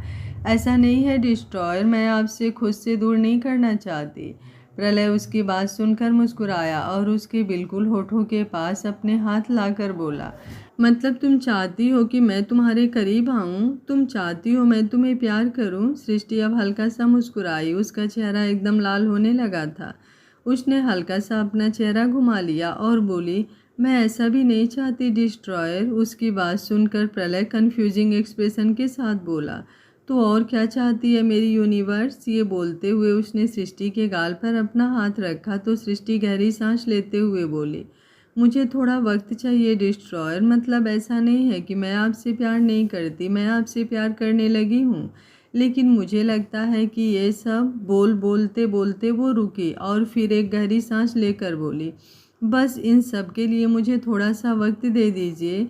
ऐसा नहीं है डिस्ट्रॉयर, मैं आपसे खुद से दूर नहीं करना चाहती। प्रलय उसकी बात सुनकर मुस्कुराया और उसके बिल्कुल होठों के पास अपने हाथ लाकर बोला, मतलब तुम चाहती हो कि मैं तुम्हारे करीब आऊं? तुम चाहती हो मैं तुम्हें प्यार करूं? सृष्टि अब हल्का सा मुस्कुराई। उसका चेहरा एकदम लाल होने लगा था। उसने हल्का सा अपना चेहरा घुमा लिया और बोली, मैं ऐसा भी नहीं चाहती डिस्ट्रॉयर। उसकी बात सुनकर प्रलय कंफ्यूजिंग एक्सप्रेशन के साथ बोला, तो और क्या चाहती है मेरी यूनिवर्स? ये बोलते हुए उसने सृष्टि के गाल पर अपना हाथ रखा तो सृष्टि गहरी सांस लेते हुए बोली, मुझे थोड़ा वक्त चाहिए डिस्ट्रॉयर। मतलब ऐसा नहीं है कि मैं आपसे प्यार नहीं करती, मैं आपसे प्यार करने लगी हूँ, लेकिन मुझे लगता है कि ये सब बोलते बोलते वो रुकी और फिर एक गहरी सांस लेकर बोली, बस इन सब के लिए मुझे थोड़ा सा वक्त दे दीजिए।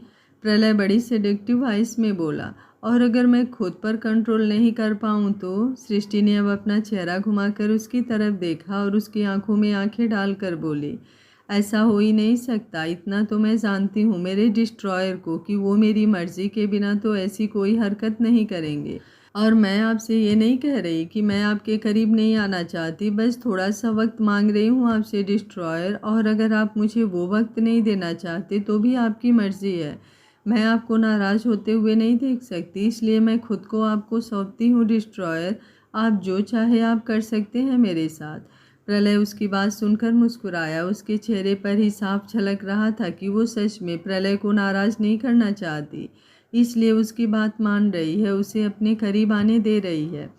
प्रलय बड़ी सेडेक्टिव वॉइस में बोला, और अगर मैं खुद पर कंट्रोल नहीं कर पाऊँ तो? सृष्टि ने अब अपना चेहरा घुमाकर उसकी तरफ देखा और उसकी आंखों में आंखें डालकर बोली, ऐसा हो ही नहीं सकता। इतना तो मैं जानती हूँ मेरे डिस्ट्रॉयर को कि वो मेरी मर्जी के बिना तो ऐसी कोई हरकत नहीं करेंगे। और मैं आपसे ये नहीं कह रही कि मैं आपके करीब नहीं आना चाहती, बस थोड़ा सा वक्त मांग रही हूँ आपसे डिस्ट्रॉयर। और अगर आप मुझे वो वक्त नहीं देना चाहते तो भी आपकी मर्जी है। मैं आपको नाराज़ होते हुए नहीं देख सकती, इसलिए मैं खुद को आपको सौंपती हूँ डिस्ट्रॉयर। आप जो चाहे आप कर सकते हैं मेरे साथ। प्रलय उसकी बात सुनकर मुस्कुराया। उसके चेहरे पर ही साफ झलक रहा था कि वो सच में प्रलय को नाराज़ नहीं करना चाहती, इसलिए उसकी बात मान रही है, उसे अपने करीब आने दे रही है,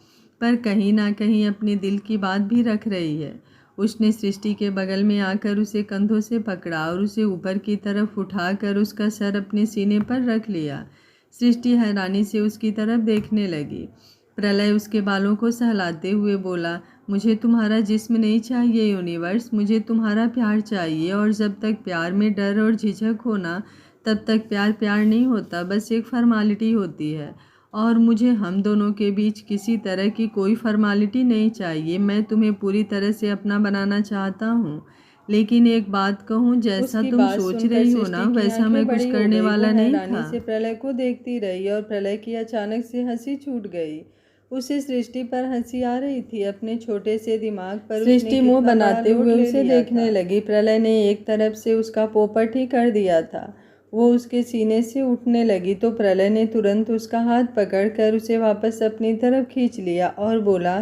पर कहीं ना कहीं अपने दिल की बात भी रख रही है। उसने सृष्टि के बगल में आकर उसे कंधों से पकड़ा और उसे ऊपर की तरफ उठाकर उसका सर अपने सीने पर रख लिया। सृष्टि हैरानी से उसकी तरफ देखने लगी। प्रलय उसके बालों को सहलाते हुए बोला, मुझे तुम्हारा जिस्म नहीं चाहिए यूनिवर्स, मुझे तुम्हारा प्यार चाहिए। और जब तक प्यार में डर और झिझक हो ना, तब तक प्यार प्यार नहीं होता, बस एक फॉर्मेलिटी होती है। और मुझे हम दोनों के बीच किसी तरह की कोई फॉर्मेलिटी नहीं चाहिए। मैं तुम्हें पूरी तरह से अपना बनाना चाहता हूँ, लेकिन एक बात कहूँ, जैसा तुम सोच रही हो ना वैसा मैं कुछ करने वाला नहीं था। से प्रलय को देखती रही और प्रलय की अचानक से हंसी छूट गई। उसे सृष्टि पर हंसी आ रही थी। अपने छोटे से दिमाग पर सृष्टि मुंह बनाते हुए उसे देखने लगी। प्रलय ने एक तरफ से उसका पोपट ही कर दिया था। वो उसके सीने से उठने लगी तो प्रलय ने तुरंत उसका हाथ पकड़कर उसे वापस अपनी तरफ खींच लिया और बोला,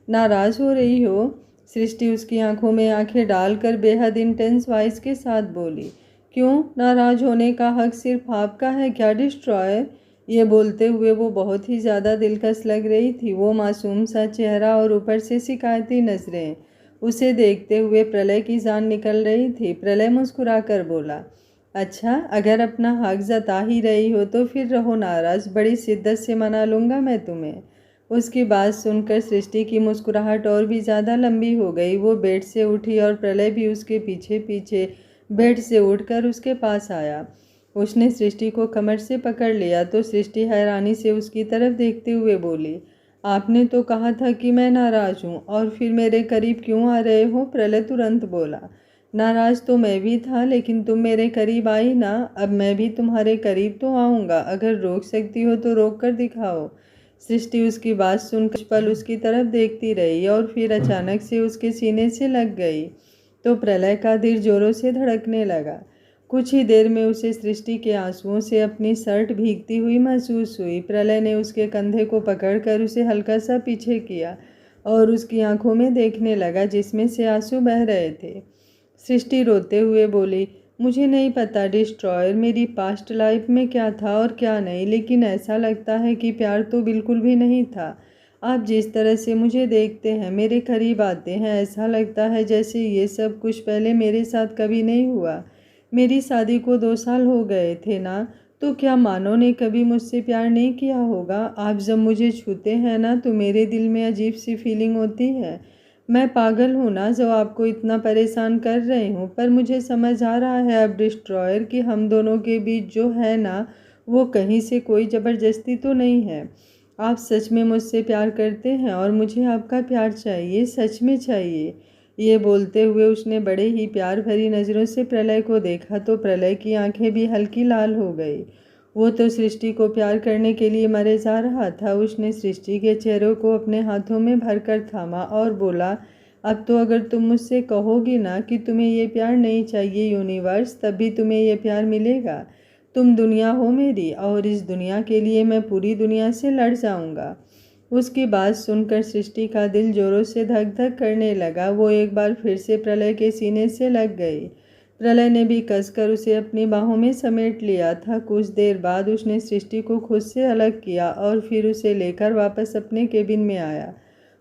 नाराज हो रही हो? सृष्टि उसकी आंखों में आंखें डालकर बेहद इंटेंस वॉइस के साथ बोली, क्यों? नाराज होने का हक सिर्फ आपका है क्या डिस्ट्रॉयर? ये बोलते हुए वो बहुत ही ज़्यादा दिलकश लग रही थी। वो मासूम सा चेहरा और ऊपर से शिकायती नजरें, उसे देखते हुए प्रलय की जान निकल रही थी। प्रलय मुस्कुरा कर बोला, अच्छा, अगर अपना हक जता ही रही हो तो फिर रहो नाराज, बड़ी शिद्दत से मना लूँगा मैं तुम्हें। उसकी बात सुनकर सृष्टि की मुस्कुराहट और भी ज़्यादा लंबी हो गई। वो बेड से उठी और प्रलय भी उसके पीछे पीछे बेड से उठकर उसके पास आया। उसने सृष्टि को कमर से पकड़ लिया तो सृष्टि हैरानी से उसकी तरफ देखते हुए बोली, आपने तो कहा था कि मैं नाराज हूँ, और फिर मेरे करीब क्यों आ रहे हो? प्रलय तुरंत बोला, नाराज तो मैं भी था, लेकिन तुम मेरे करीब आई ना, अब मैं भी तुम्हारे करीब तो आऊँगा। अगर रोक सकती हो तो रोक कर दिखाओ। सृष्टि उसकी बात सुनकर कुछ पल उसकी तरफ देखती रही और फिर अचानक से उसके सीने से लग गई तो प्रलय का दिल जोरों से धड़कने लगा। कुछ ही देर में उसे सृष्टि के आंसुओं से अपनी शर्ट भीगती हुई महसूस हुई। प्रलय ने उसके कंधे को पकड़कर उसे हल्का सा पीछे किया और उसकी आंखों में देखने लगा जिसमें से आंसू बह रहे थे। सृष्टि रोते हुए बोली, मुझे नहीं पता डिस्ट्रॉयर मेरी पास्ट लाइफ में क्या था और क्या नहीं, लेकिन ऐसा लगता है कि प्यार तो बिल्कुल भी नहीं था। आप जिस तरह से मुझे देखते हैं, मेरे करीब आते हैं, ऐसा लगता है जैसे ये सब कुछ पहले मेरे साथ कभी नहीं हुआ। मेरी शादी को 2 साल हो गए थे ना, तो क्या मानो ने कभी मुझसे प्यार नहीं किया होगा? आप जब मुझे छूते हैं ना तो मेरे दिल में अजीब सी फीलिंग होती है। मैं पागल हूँ ना जो आपको इतना परेशान कर रही हूँ, पर मुझे समझ आ रहा है अब डिस्ट्रॉयर कि हम दोनों के बीच जो है ना, वो कहीं से कोई ज़बरदस्ती तो नहीं है। आप सच में मुझसे प्यार करते हैं और मुझे आपका प्यार चाहिए, सच में चाहिए। ये बोलते हुए उसने बड़े ही प्यार भरी नज़रों से प्रलय को देखा तो प्रलय की आंखें भी हल्की लाल हो गई। वो तो सृष्टि को प्यार करने के लिए मरे जा रहा था। उसने सृष्टि के चेहरे को अपने हाथों में भरकर थामा और बोला, अब तो अगर तुम मुझसे कहोगी ना कि तुम्हें ये प्यार नहीं चाहिए यूनिवर्स, तभी तुम्हें ये प्यार मिलेगा। तुम दुनिया हो मेरी और इस दुनिया के लिए मैं पूरी दुनिया से लड़ जाऊंगा। उसकी बात सुनकर सृष्टि का दिल जोरों से धक धक करने लगा। वो एक बार फिर से प्रलय के सीने से लग गई। प्रलय ने भी कसकर उसे अपनी बाहों में समेट लिया था। कुछ देर बाद उसने सृष्टि को खुद से अलग किया और फिर उसे लेकर वापस अपने केबिन में आया।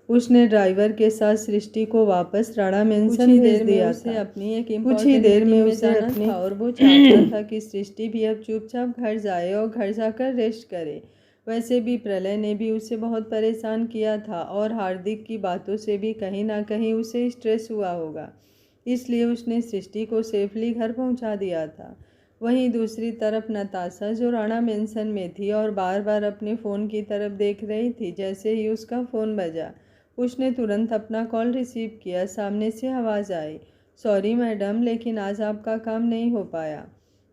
उसने ड्राइवर के साथ सृष्टि को वापस राणा मेंशन भेज दिया था। कुछ ही देर में उसे अपने और वो चाहता था कि सृष्टि भी अब चुपचाप घर जाए और घर जाकर रेस्ट करे। वैसे भी प्रलय ने भी उसे बहुत परेशान किया था और हार्दिक की बातों से भी कहीं ना कहीं उसे स्ट्रेस हुआ होगा, इसलिए उसने सृष्टि को सेफली घर पहुंचा दिया था। वहीं दूसरी तरफ नताशा, जो राणा मेंशन में थी और बार बार अपने फ़ोन की तरफ देख रही थी, जैसे ही उसका फ़ोन बजा उसने तुरंत अपना कॉल रिसीव किया। सामने से आवाज़ आई, सॉरी मैडम, लेकिन आज आपका काम नहीं हो पाया।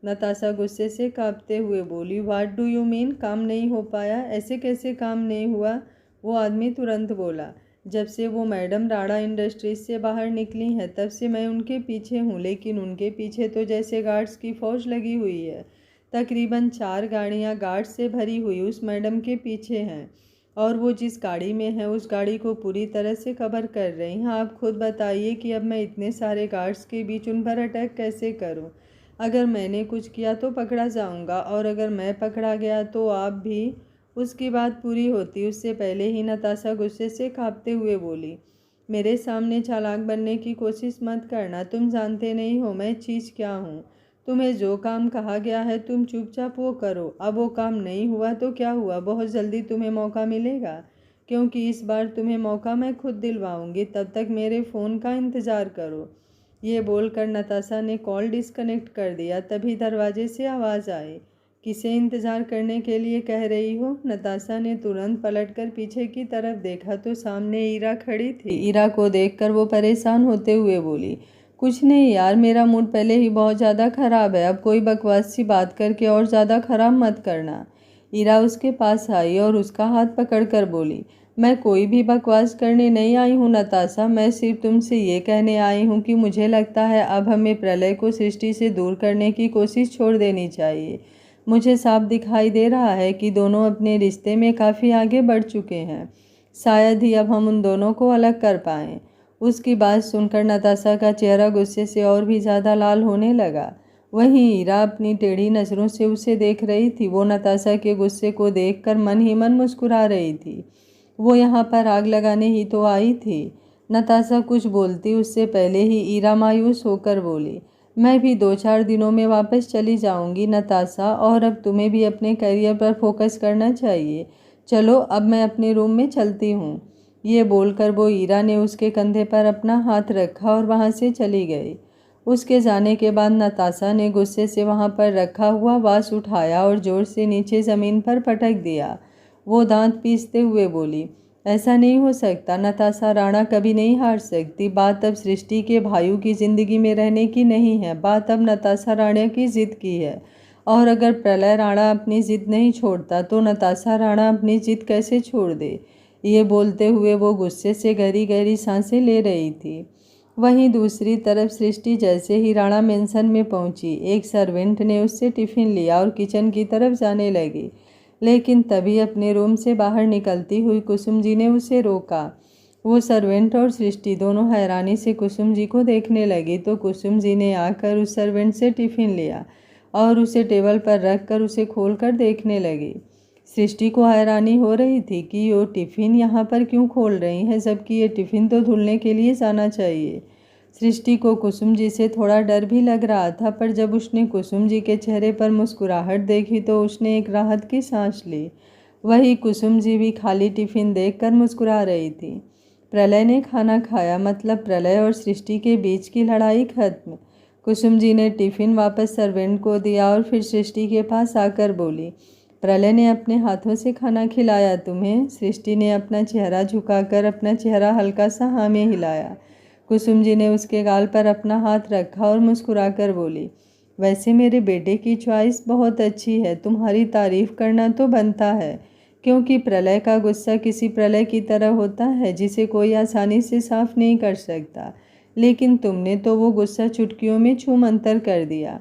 नताशा गुस्से से कांपते हुए बोली, व्हाट डू यू मीन काम नहीं हो पाया? ऐसे कैसे काम नहीं हुआ? वो आदमी तुरंत बोला, जब से वो मैडम राणा इंडस्ट्रीज से बाहर निकली हैं तब से मैं उनके पीछे हूँ, लेकिन उनके पीछे तो जैसे गार्ड्स की फौज लगी हुई है। तकरीबन 4 गाड़ियाँ गार्ड्स से भरी हुई उस मैडम के पीछे हैं और वो जिस गाड़ी में है उस गाड़ी को पूरी तरह से कवर कर रही हैं। आप खुद बताइए कि अब मैं इतने सारे गार्ड्स के बीच उन पर अटैक कैसे करूं? अगर मैंने कुछ किया तो पकड़ा जाऊंगा और अगर मैं पकड़ा गया तो आप भी। उसकी बात पूरी होती उससे पहले ही नताशा गुस्से से कांपते हुए बोली, मेरे सामने चालाक बनने की कोशिश मत करना। तुम जानते नहीं हो मैं चीज़ क्या हूँ। तुम्हें जो काम कहा गया है तुम चुपचाप वो करो। अब वो काम नहीं हुआ तो क्या हुआ, बहुत जल्दी तुम्हें मौका मिलेगा, क्योंकि इस बार तुम्हें मौका मैं खुद दिलवाऊंगी। तब तक मेरे फ़ोन का इंतज़ार करो। ये बोलकर नताशा ने कॉल डिस्कनेक्ट कर दिया। तभी दरवाजे से आवाज़ आई, किसे इंतज़ार करने के लिए कह रही हो? नताशा ने तुरंत पलटकर पीछे की तरफ देखा तो सामने ईरा खड़ी थी। ईरा को देखकर वो परेशान होते हुए बोली, कुछ नहीं यार, मेरा मूड पहले ही बहुत ज़्यादा ख़राब है, अब कोई बकवास सी बात करके और ज़्यादा ख़राब मत करना। ईरा उसके पास आई और उसका हाथ पकड़कर बोली, मैं कोई भी बकवास करने नहीं आई हूँ नताशा, मैं सिर्फ तुमसे ये कहने आई हूँ कि मुझे लगता है अब हमें प्रलय को सृष्टि से दूर करने की कोशिश छोड़ देनी चाहिए। मुझे साफ दिखाई दे रहा है कि दोनों अपने रिश्ते में काफ़ी आगे बढ़ चुके हैं, शायद ही अब हम उन दोनों को अलग कर पाएँ। उसकी बात सुनकर नताशा का चेहरा गुस्से से और भी ज़्यादा लाल होने लगा। वहीं ईरा अपनी टेढ़ी नज़रों से उसे देख रही थी। वो नताशा के गुस्से को देखकर मन ही मन मुस्कुरा रही थी। वो यहाँ पर आग लगाने ही तो आई थी। नताशा कुछ बोलती उससे पहले ही ईरा मायूस होकर बोली, मैं भी 2-4 दिनों में वापस चली जाऊंगी नताशा, और अब तुम्हें भी अपने करियर पर फोकस करना चाहिए। चलो अब मैं अपने रूम में चलती हूँ। ये बोलकर वो ईरा ने उसके कंधे पर अपना हाथ रखा और वहाँ से चली गई। उसके जाने के बाद नताशा ने गुस्से से वहाँ पर रखा हुआ वास उठाया और जोर से नीचे ज़मीन पर पटक दिया। वो दांत पीसते हुए बोली, ऐसा नहीं हो सकता, नताशा राणा कभी नहीं हार सकती। बात अब सृष्टि के भाइयों की ज़िंदगी में रहने की नहीं है, बात अब नताशा राणा की ज़िद की है। और अगर प्रलय राणा अपनी ज़िद नहीं छोड़ता तो नताशा राणा अपनी ज़िद कैसे छोड़ दे। ये बोलते हुए वो गुस्से से गहरी गहरी सांसें ले रही थी। वहीं दूसरी तरफ सृष्टि जैसे ही राणा मेंशन में पहुंची, एक सर्वेंट ने उससे टिफ़िन लिया और किचन की तरफ जाने लगी। लेकिन तभी अपने रूम से बाहर निकलती हुई कुसुम जी ने उसे रोका। वो सर्वेंट और सृष्टि दोनों हैरानी से कुसुम जी को देखने लगी तो कुसुम जी ने आकर उस सर्वेंट से टिफ़िन लिया और उसे टेबल पर रख कर उसे खोलकर देखने लगी। सृष्टि को हैरानी हो रही थी कि ये टिफ़िन यहाँ पर क्यों खोल रही है, जबकि ये टिफ़िन तो धुलने के लिए जाना चाहिए। सृष्टि को कुसुम जी से थोड़ा डर भी लग रहा था, पर जब उसने कुसुम जी के चेहरे पर मुस्कुराहट देखी तो उसने एक राहत की सांस ली। वही कुसुम जी भी खाली टिफ़िन देखकर मुस्कुरा रही थी। प्रलय ने खाना खाया, मतलब प्रलय और सृष्टि के बीच की लड़ाई खत्म। कुसुम जी ने टिफ़िन वापस सर्वेंट को दिया और फिर सृष्टि के पास आकर बोली, प्रलय ने अपने हाथों से खाना खिलाया तुम्हें? सृष्टि ने अपना चेहरा झुकाकर अपना चेहरा हल्का सा हाँ में हिलाया। कुसुम जी ने उसके गाल पर अपना हाथ रखा और मुस्कुराकर बोली, वैसे मेरे बेटे की चॉइस बहुत अच्छी है, तुम्हारी तारीफ करना तो बनता है, क्योंकि प्रलय का गुस्सा किसी प्रलय की तरह होता है जिसे कोई आसानी से साफ नहीं कर सकता, लेकिन तुमने तो वो गुस्सा चुटकियों में छूमंतर कर दिया।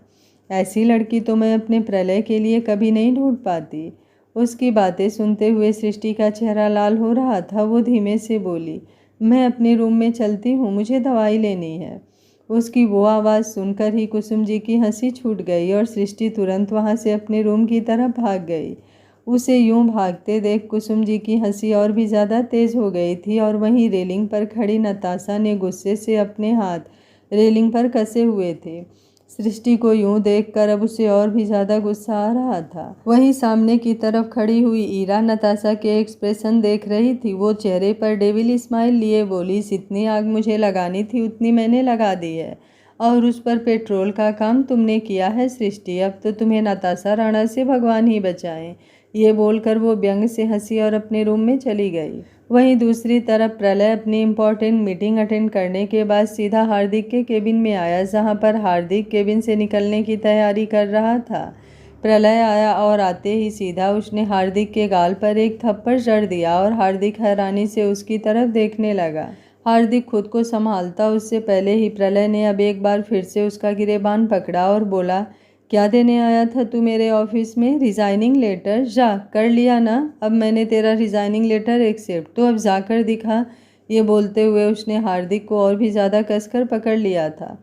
ऐसी लड़की तो मैं अपने प्रलय के लिए कभी नहीं ढूंढ पाती। उसकी बातें सुनते हुए सृष्टि का चेहरा लाल हो रहा था। वो धीमे से बोली, मैं अपने रूम में चलती हूँ, मुझे दवाई लेनी है। उसकी वो आवाज़ सुनकर ही कुसुम जी की हंसी छूट गई और सृष्टि तुरंत वहाँ से अपने रूम की तरफ भाग गई। उसे यूं भागते देख कुसुम जी की हंसी और भी ज़्यादा तेज़ हो गई थी और वहीं रेलिंग पर खड़ी नताशा ने गुस्से से अपने हाथ रेलिंग पर कसे हुए थे। सृष्टि को यूं देखकर अब उसे और भी ज़्यादा गुस्सा आ रहा था। वहीं सामने की तरफ खड़ी हुई ईरा नताशा के एक्सप्रेशन देख रही थी। वो चेहरे पर डेविल स्माइल लिए बोली, जितनी आग मुझे लगानी थी उतनी मैंने लगा दी है और उस पर पेट्रोल का काम तुमने किया है सृष्टि, अब तो तुम्हें नताशा राणा से भगवान ही बचाएं। ये बोलकर वो व्यंग से हंसी और अपने रूम में चली गई। वहीं दूसरी तरफ प्रलय अपनी इम्पोर्टेंट मीटिंग अटेंड करने के बाद सीधा हार्दिक के केबिन में आया, जहां पर हार्दिक केबिन से निकलने की तैयारी कर रहा था। प्रलय आया और आते ही सीधा उसने हार्दिक के गाल पर एक थप्पड़ जड़ दिया और हार्दिक हैरानी से उसकी तरफ देखने लगा। हार्दिक खुद को संभालता उससे पहले ही प्रलय ने अब एक बार फिर से उसका गिरेबान पकड़ा और बोला, क्या देने आया था तू मेरे ऑफिस में? Resigning letter? जा कर लिया ना, अब मैंने तेरा रिज़ाइनिंग लेटर एक्सेप्ट, तो अब जाकर दिखा। ये बोलते हुए उसने हार्दिक को और भी ज़्यादा कसकर पकड़ लिया था।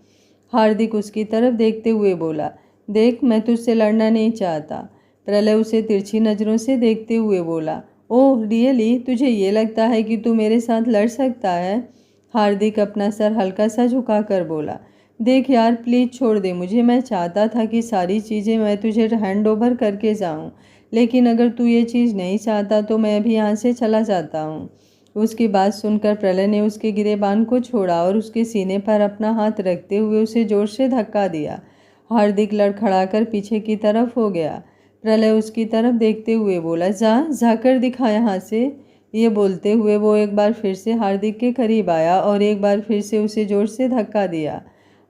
हार्दिक उसकी तरफ देखते हुए बोला, देख मैं तुझसे लड़ना नहीं चाहता। प्रलय उसे तिरछी नज़रों से देखते हुए बोला, ओह रियली, तुझे ये लगता है कि तू मेरे साथ लड़ सकता है? हार्दिक अपना सर हल्का सा झुका कर बोला, देख यार प्लीज़ छोड़ दे मुझे, मैं चाहता था कि सारी चीज़ें मैं तुझे हैंड ओवर करके जाऊं, लेकिन अगर तू ये चीज़ नहीं चाहता तो मैं अभी यहाँ से चला जाता हूँ। उसकी बात सुनकर प्रलय ने उसके गिरेबान को छोड़ा और उसके सीने पर अपना हाथ रखते हुए उसे जोर से धक्का दिया। हार्दिक लड़खड़ाकर पीछे की तरफ हो गया। प्रलय उसकी तरफ देखते हुए बोला, जाकर दिखा यहाँ से। ये बोलते हुए वो एक बार फिर से हार्दिक के करीब आया और एक बार फिर से उसे जोर से धक्का दिया।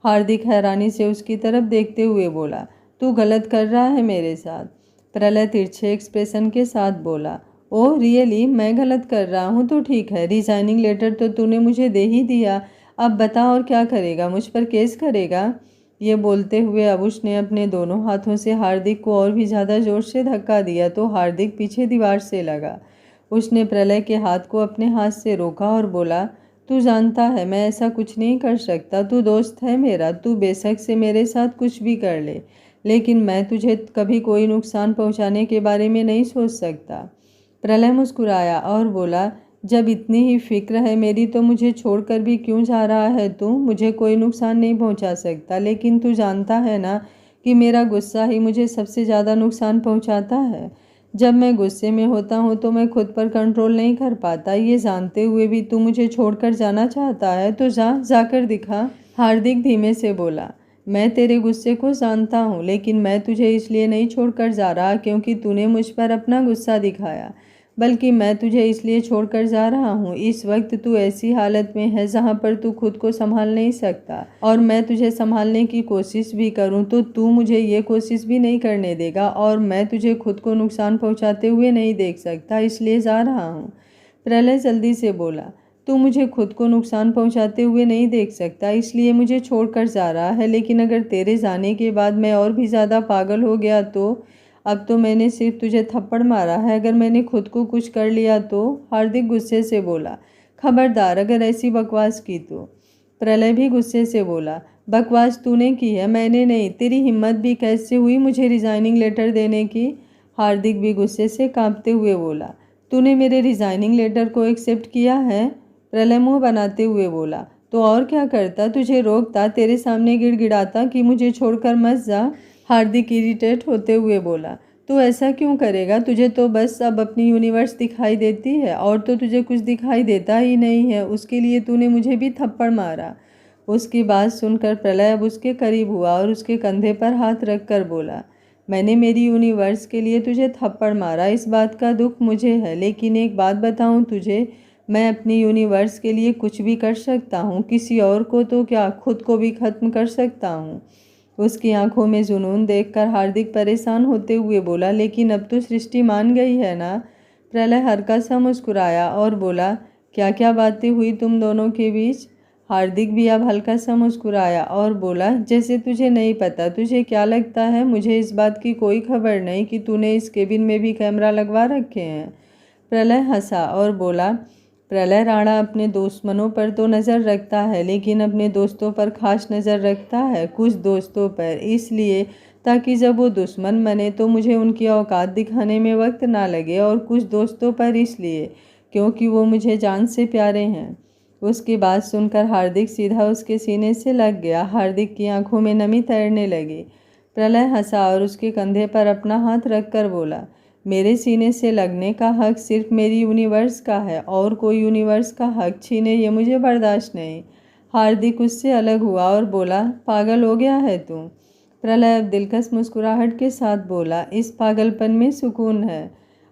हार्दिक हैरानी से उसकी तरफ देखते हुए बोला, तू गलत कर रहा है मेरे साथ। प्रलय तिरछे एक्सप्रेशन के साथ बोला, ओह रियली, मैं गलत कर रहा हूँ तो ठीक है। रिजाइनिंग लेटर तो तूने मुझे दे ही दिया, अब बता और क्या करेगा, मुझ पर केस करेगा? ये बोलते हुए अबुश ने अपने दोनों हाथों से हार्दिक को और भी ज़्यादा जोर से धक्का दिया तो हार्दिक पीछे दीवार से लगा। उसने प्रलय के हाथ को अपने हाथ से रोका और बोला, तू जानता है मैं ऐसा कुछ नहीं कर सकता, तू दोस्त है मेरा, तू बेशक से मेरे साथ कुछ भी कर ले, लेकिन मैं तुझे कभी कोई नुकसान पहुंचाने के बारे में नहीं सोच सकता। प्रलय मुस्कुराया और बोला, जब इतनी ही फिक्र है मेरी तो मुझे छोड़कर भी क्यों जा रहा है तू? मुझे कोई नुकसान नहीं पहुंचा सकता, लेकिन तू जानता है ना कि मेरा गुस्सा ही मुझे सबसे ज़्यादा नुकसान पहुंचाता है। जब मैं गुस्से में होता हूं तो मैं खुद पर कंट्रोल नहीं कर पाता। ये जानते हुए भी तू मुझे छोड़कर जाना चाहता है तो जाकर दिखा। हार्दिक धीमे से बोला, मैं तेरे गुस्से को जानता हूँ, लेकिन मैं तुझे इसलिए नहीं छोड़कर जा रहा क्योंकि तूने मुझ पर अपना गुस्सा दिखाया, बल्कि मैं तुझे इसलिए छोड़कर जा रहा हूँ। इस वक्त तू ऐसी हालत में है जहाँ पर तू खुद को संभाल नहीं सकता, और मैं तुझे संभालने की कोशिश भी करूँ तो तू मुझे ये कोशिश भी नहीं करने देगा, और मैं तुझे खुद को नुकसान पहुँचाते हुए नहीं देख सकता, इसलिए जा रहा हूँ। प्रलय जल्दी से बोला, तू मुझे खुद को नुकसान पहुँचाते हुए नहीं देख सकता, इसलिए मुझे छोड़कर जा रहा है, लेकिन अगर तेरे जाने के बाद मैं और भी ज़्यादा पागल हो गया तो? अब तो मैंने सिर्फ तुझे थप्पड़ मारा है, अगर मैंने खुद को कुछ कर लिया तो? हार्दिक गुस्से से बोला, खबरदार अगर ऐसी बकवास की तो। प्रलय भी गुस्से से बोला, बकवास तूने की है, मैंने नहीं। तेरी हिम्मत भी कैसे हुई मुझे रिजाइनिंग लेटर देने की? हार्दिक भी गुस्से से कांपते हुए बोला, तूने मेरे रिजाइनिंग लेटर को एक्सेप्ट किया है? प्रलय मुँह बनाते हुए बोला, तो और क्या करता, तुझे रोकता, तेरे सामने गिड़गिड़ाता कि मुझे छोड़कर मत जा। हार्दिक इरिटेट होते हुए बोला, तू ऐसा क्यों करेगा? तुझे तो बस अब अपनी यूनिवर्स दिखाई देती है, और तो तुझे कुछ दिखाई देता ही नहीं है। उसके लिए तूने मुझे भी थप्पड़ मारा। उसकी बात सुनकर प्रलय अब उसके करीब हुआ और उसके कंधे पर हाथ रखकर बोला, मैंने मेरी यूनिवर्स के लिए तुझे थप्पड़ मारा, इस बात का दुख मुझे है, लेकिन एक बात बताऊं तुझे, मैं अपनी यूनिवर्स के लिए कुछ भी कर सकता हूँ, किसी और को तो क्या, खुद को भी खत्म कर सकता हूँ। उसकी आंखों में जुनून देखकर हार्दिक परेशान होते हुए बोला, लेकिन अब तो सृष्टि मान गई है ना? प्रलय हल्का सा मुस्कुराया और बोला, क्या क्या बातें हुई तुम दोनों के बीच? हार्दिक भी अब हल्का सा मुस्कुराया और बोला, जैसे तुझे नहीं पता। तुझे क्या लगता है मुझे इस बात की कोई खबर नहीं कि तूने इस केबिन में भी कैमरा लगवा रखे हैं? प्रलय हंसा और बोला, प्रलय राणा अपने दुश्मनों पर तो नज़र रखता है, लेकिन अपने दोस्तों पर खास नज़र रखता है, कुछ दोस्तों पर, इसलिए ताकि जब वो दुश्मन बने तो मुझे उनकी औकात दिखाने में वक्त ना लगे, और कुछ दोस्तों पर इसलिए क्योंकि वो मुझे जान से प्यारे हैं। उसकी बात सुनकर हार्दिक सीधा उसके सीने से लग गया। हार्दिक की आंखों में नमी तैरने लगी। प्रलय हंसा और उसके कंधे पर अपना हाथ रखकर बोला, मेरे सीने से लगने का हक सिर्फ मेरी यूनिवर्स का है, और कोई यूनिवर्स का हक छीने ये मुझे बर्दाश्त नहीं। हार्दिक उससे अलग हुआ और बोला, पागल हो गया है तू? प्रलय अब दिलकश मुस्कुराहट के साथ बोला, इस पागलपन में सुकून है।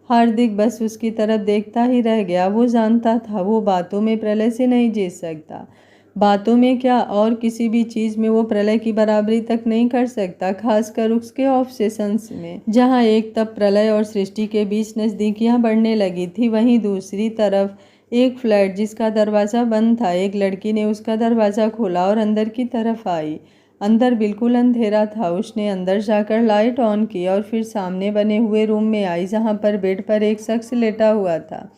हार्दिक बस उसकी तरफ देखता ही रह गया। वो जानता था वो बातों में प्रलय से नहीं जीत सकता, बातों में क्या और किसी भी चीज़ में वो प्रलय की बराबरी तक नहीं कर सकता, खासकर उसके ऑब्सेशंस में। जहाँ एक तब प्रलय और सृष्टि के बीच नज़दीकियाँ बढ़ने लगी थी, वहीं दूसरी तरफ एक फ्लैट जिसका दरवाज़ा बंद था, एक लड़की ने उसका दरवाज़ा खोला और अंदर की तरफ आई। अंदर बिल्कुल अंधेरा था। उसने अंदर जाकर लाइट ऑन की और फिर सामने बने हुए रूम में आई, जहाँ पर बेड पर एक शख्स लेटा हुआ था।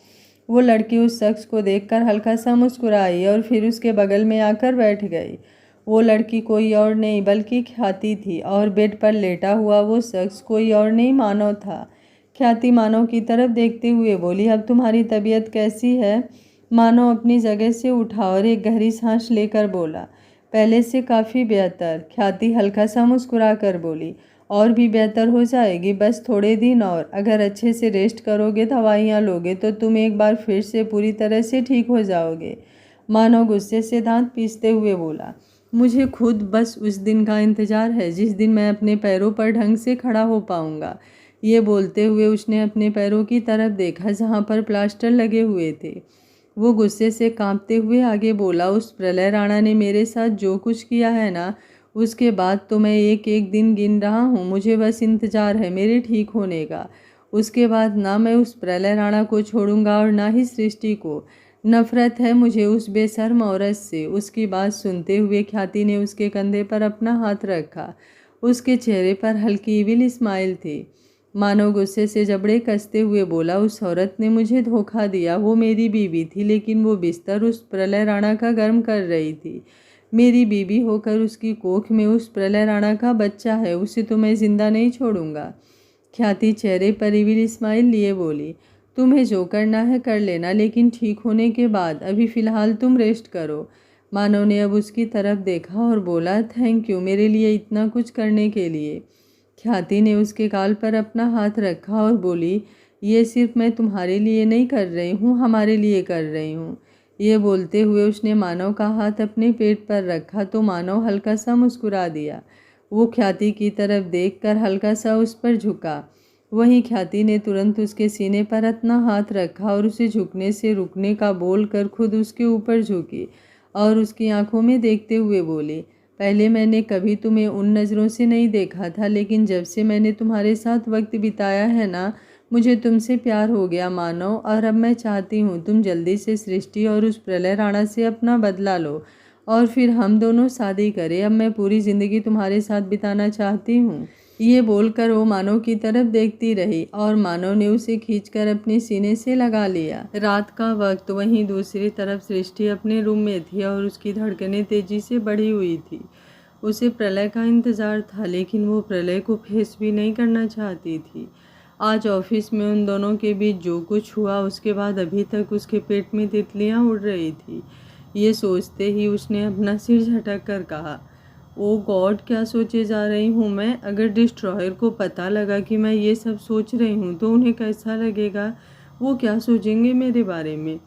वो लड़की उस शख्स को देखकर हल्का सा मुस्कुराई और फिर उसके बगल में आकर बैठ गई। वो लड़की कोई और नहीं बल्कि ख्याति थी, और बेड पर लेटा हुआ वो शख्स कोई और नहीं मानव था। ख्याति मानव की तरफ देखते हुए बोली, अब तुम्हारी तबीयत कैसी है? मानव अपनी जगह से उठा और एक गहरी सांस लेकर बोला, पहले से काफ़ी बेहतर। ख्याति हल्का सा मुस्कुरा कर बोली, और भी बेहतर हो जाएगी, बस थोड़े दिन और। अगर अच्छे से रेस्ट करोगे, दवाइयाँ लोगे तो तुम एक बार फिर से पूरी तरह से ठीक हो जाओगे। मानव गुस्से से दांत पीसते हुए बोला, मुझे खुद बस उस दिन का इंतज़ार है जिस दिन मैं अपने पैरों पर ढंग से खड़ा हो पाऊँगा। ये बोलते हुए उसने अपने पैरों की तरफ देखा जहाँ पर प्लास्टर लगे हुए थे। वो गुस्से से कांपते हुए आगे बोला, उस प्रलय राणा ने मेरे साथ जो कुछ किया है ना, उसके बाद तो मैं एक एक दिन गिन रहा हूँ। मुझे बस इंतज़ार है मेरे ठीक होने का। उसके बाद ना मैं उस प्रलय राणा को छोड़ूंगा और ना ही सृष्टि को। नफरत है मुझे उस बेशर्म औरत से। उसकी बात सुनते हुए ख्याति ने उसके कंधे पर अपना हाथ रखा। उसके चेहरे पर हल्की इविल स्माइल थी। मानो गुस्से से जबड़े कसते हुए बोला, उस औरत ने मुझे धोखा दिया। वो मेरी बीवी थी, लेकिन वो बिस्तर उस प्रलय राणा का गर्म कर रही थी। मेरी बीवी होकर उसकी कोख में उस प्रलय राणा का बच्चा है। उसे तो मैं जिंदा नहीं छोड़ूंगा। ख्याति चेहरे पर इविल स्माइल लिए बोली, तुम्हें जो करना है कर लेना, लेकिन ठीक होने के बाद। अभी फ़िलहाल तुम रेस्ट करो। मानव ने अब उसकी तरफ देखा और बोला, थैंक यू मेरे लिए इतना कुछ करने के लिए। ख्याति ने उसके गाल पर अपना हाथ रखा और बोली, ये सिर्फ मैं तुम्हारे लिए नहीं कर रही हूँ, हमारे लिए कर रही हूँ। ये बोलते हुए उसने मानव का हाथ अपने पेट पर रखा तो मानव हल्का सा मुस्कुरा दिया। वो ख्याति की तरफ देखकर हल्का सा उस पर झुका। वहीं ख्याति ने तुरंत उसके सीने पर अपना हाथ रखा और उसे झुकने से रुकने का बोलकर खुद उसके ऊपर झुकी और उसकी आंखों में देखते हुए बोली, पहले मैंने कभी तुम्हें उन नज़रों से नहीं देखा था, लेकिन जब से मैंने तुम्हारे साथ वक्त बिताया है ना, मुझे तुमसे प्यार हो गया मानव। और अब मैं चाहती हूँ तुम जल्दी से सृष्टि और उस प्रलय राणा से अपना बदला लो और फिर हम दोनों शादी करें। अब मैं पूरी ज़िंदगी तुम्हारे साथ बिताना चाहती हूँ। ये बोलकर वो मानव की तरफ देखती रही और मानव ने उसे खींचकर अपने सीने से लगा लिया। रात का वक्त। वहीं दूसरी तरफ सृष्टि अपने रूम में थी और उसकी धड़कनें तेजी से बढ़ी हुई थी। उसे प्रलय का इंतज़ार था, लेकिन वो प्रलय को फेस भी नहीं करना चाहती थी। आज ऑफिस में उन दोनों के बीच जो कुछ हुआ, उसके बाद अभी तक उसके पेट में तितलियां उड़ रही थी। ये सोचते ही उसने अपना सिर झटक कर कहा, ओ गॉड, क्या सोचे जा रही हूँ मैं। अगर डिस्ट्रॉयर को पता लगा कि मैं ये सब सोच रही हूँ तो उन्हें कैसा लगेगा। वो क्या सोचेंगे मेरे बारे में।